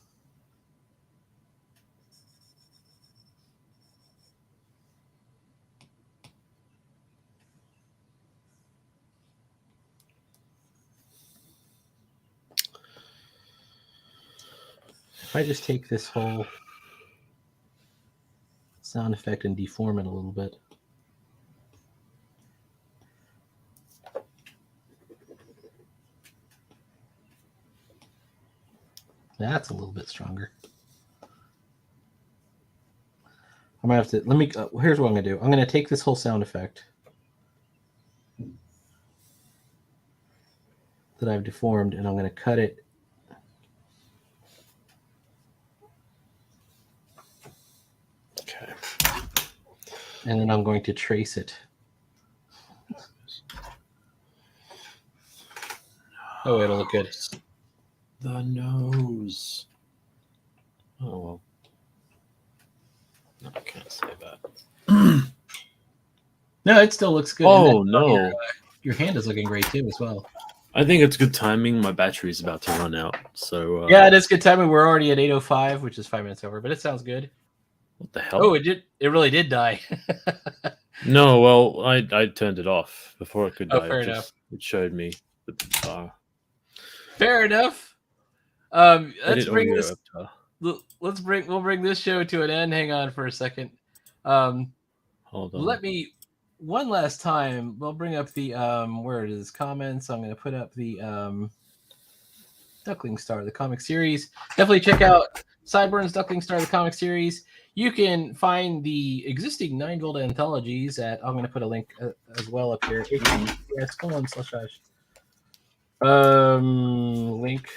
If I just take this whole sound effect and deform it a little bit. That's a little bit stronger. I'm gonna have to here's what I'm gonna do. I'm gonna take this whole sound effect that I've deformed and I'm gonna cut it. Okay. And then I'm going to trace it. Oh, it'll look good. The nose. Oh well. No, I can't say that. No, it still looks good. Oh no. Your hand is looking great too as well. I think it's good timing. My battery's about to run out. So yeah, it is good timing. We're already at 8:05, which is 5 minutes over, but it sounds good. What the hell? Oh, it really did die. No, well, I turned it off before it could die. Fair enough. It showed me the bar. Fair enough. Let's bring this. We'll bring this show to an end. Hang on for a second. Hold on. Let me one last time. We'll bring up the where it is comments. I'm going to put up the Duckling Star, the comic series. Definitely check out Sideburns Duckling Star, the comic series. You can find the existing 9-volt anthologies at. I'm going to put a link as well up here. https:// link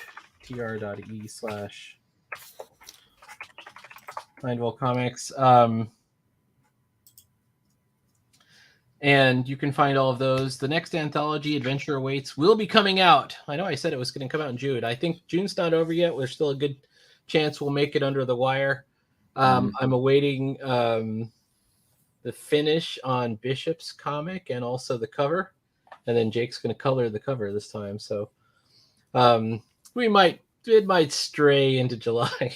tr.e/9volt comics. And you can find all of those. The next anthology, Adventure Awaits, will be coming out. I know I said it was going to come out in June. I think June's not over yet. There's still a good chance we'll make it under the wire. I'm awaiting the finish on Bishop's comic and also the cover. And then Jake's going to color the cover this time. So it might stray into July.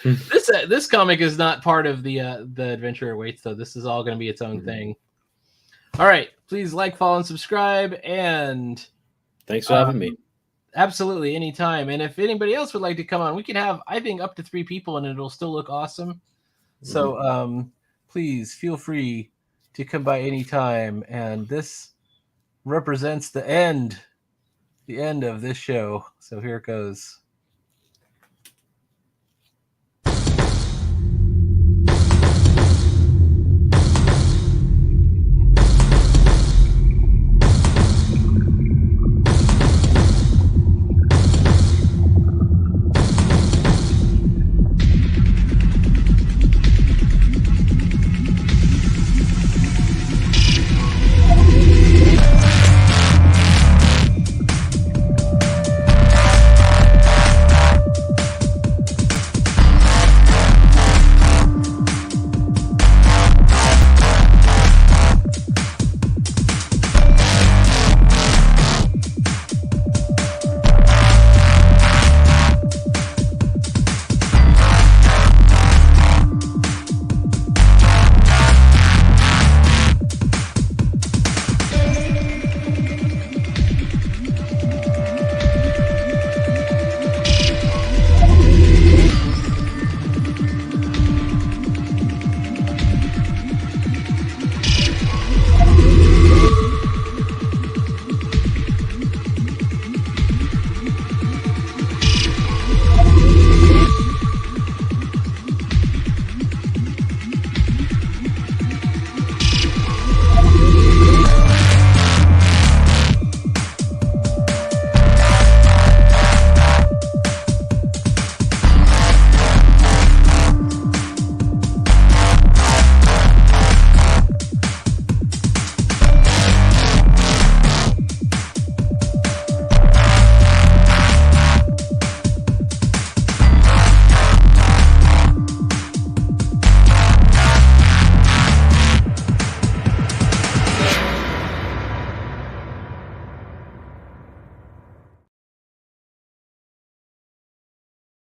This comic is not part of the Adventure Awaits, though. This is all going to be its own thing. All right, please like, follow, and subscribe. And thanks for having me. Absolutely, anytime. And if anybody else would like to come on, we can have, I think, up to 3 people, and it'll still look awesome. So please feel free to come by anytime. And this represents the end of this show. So here it goes.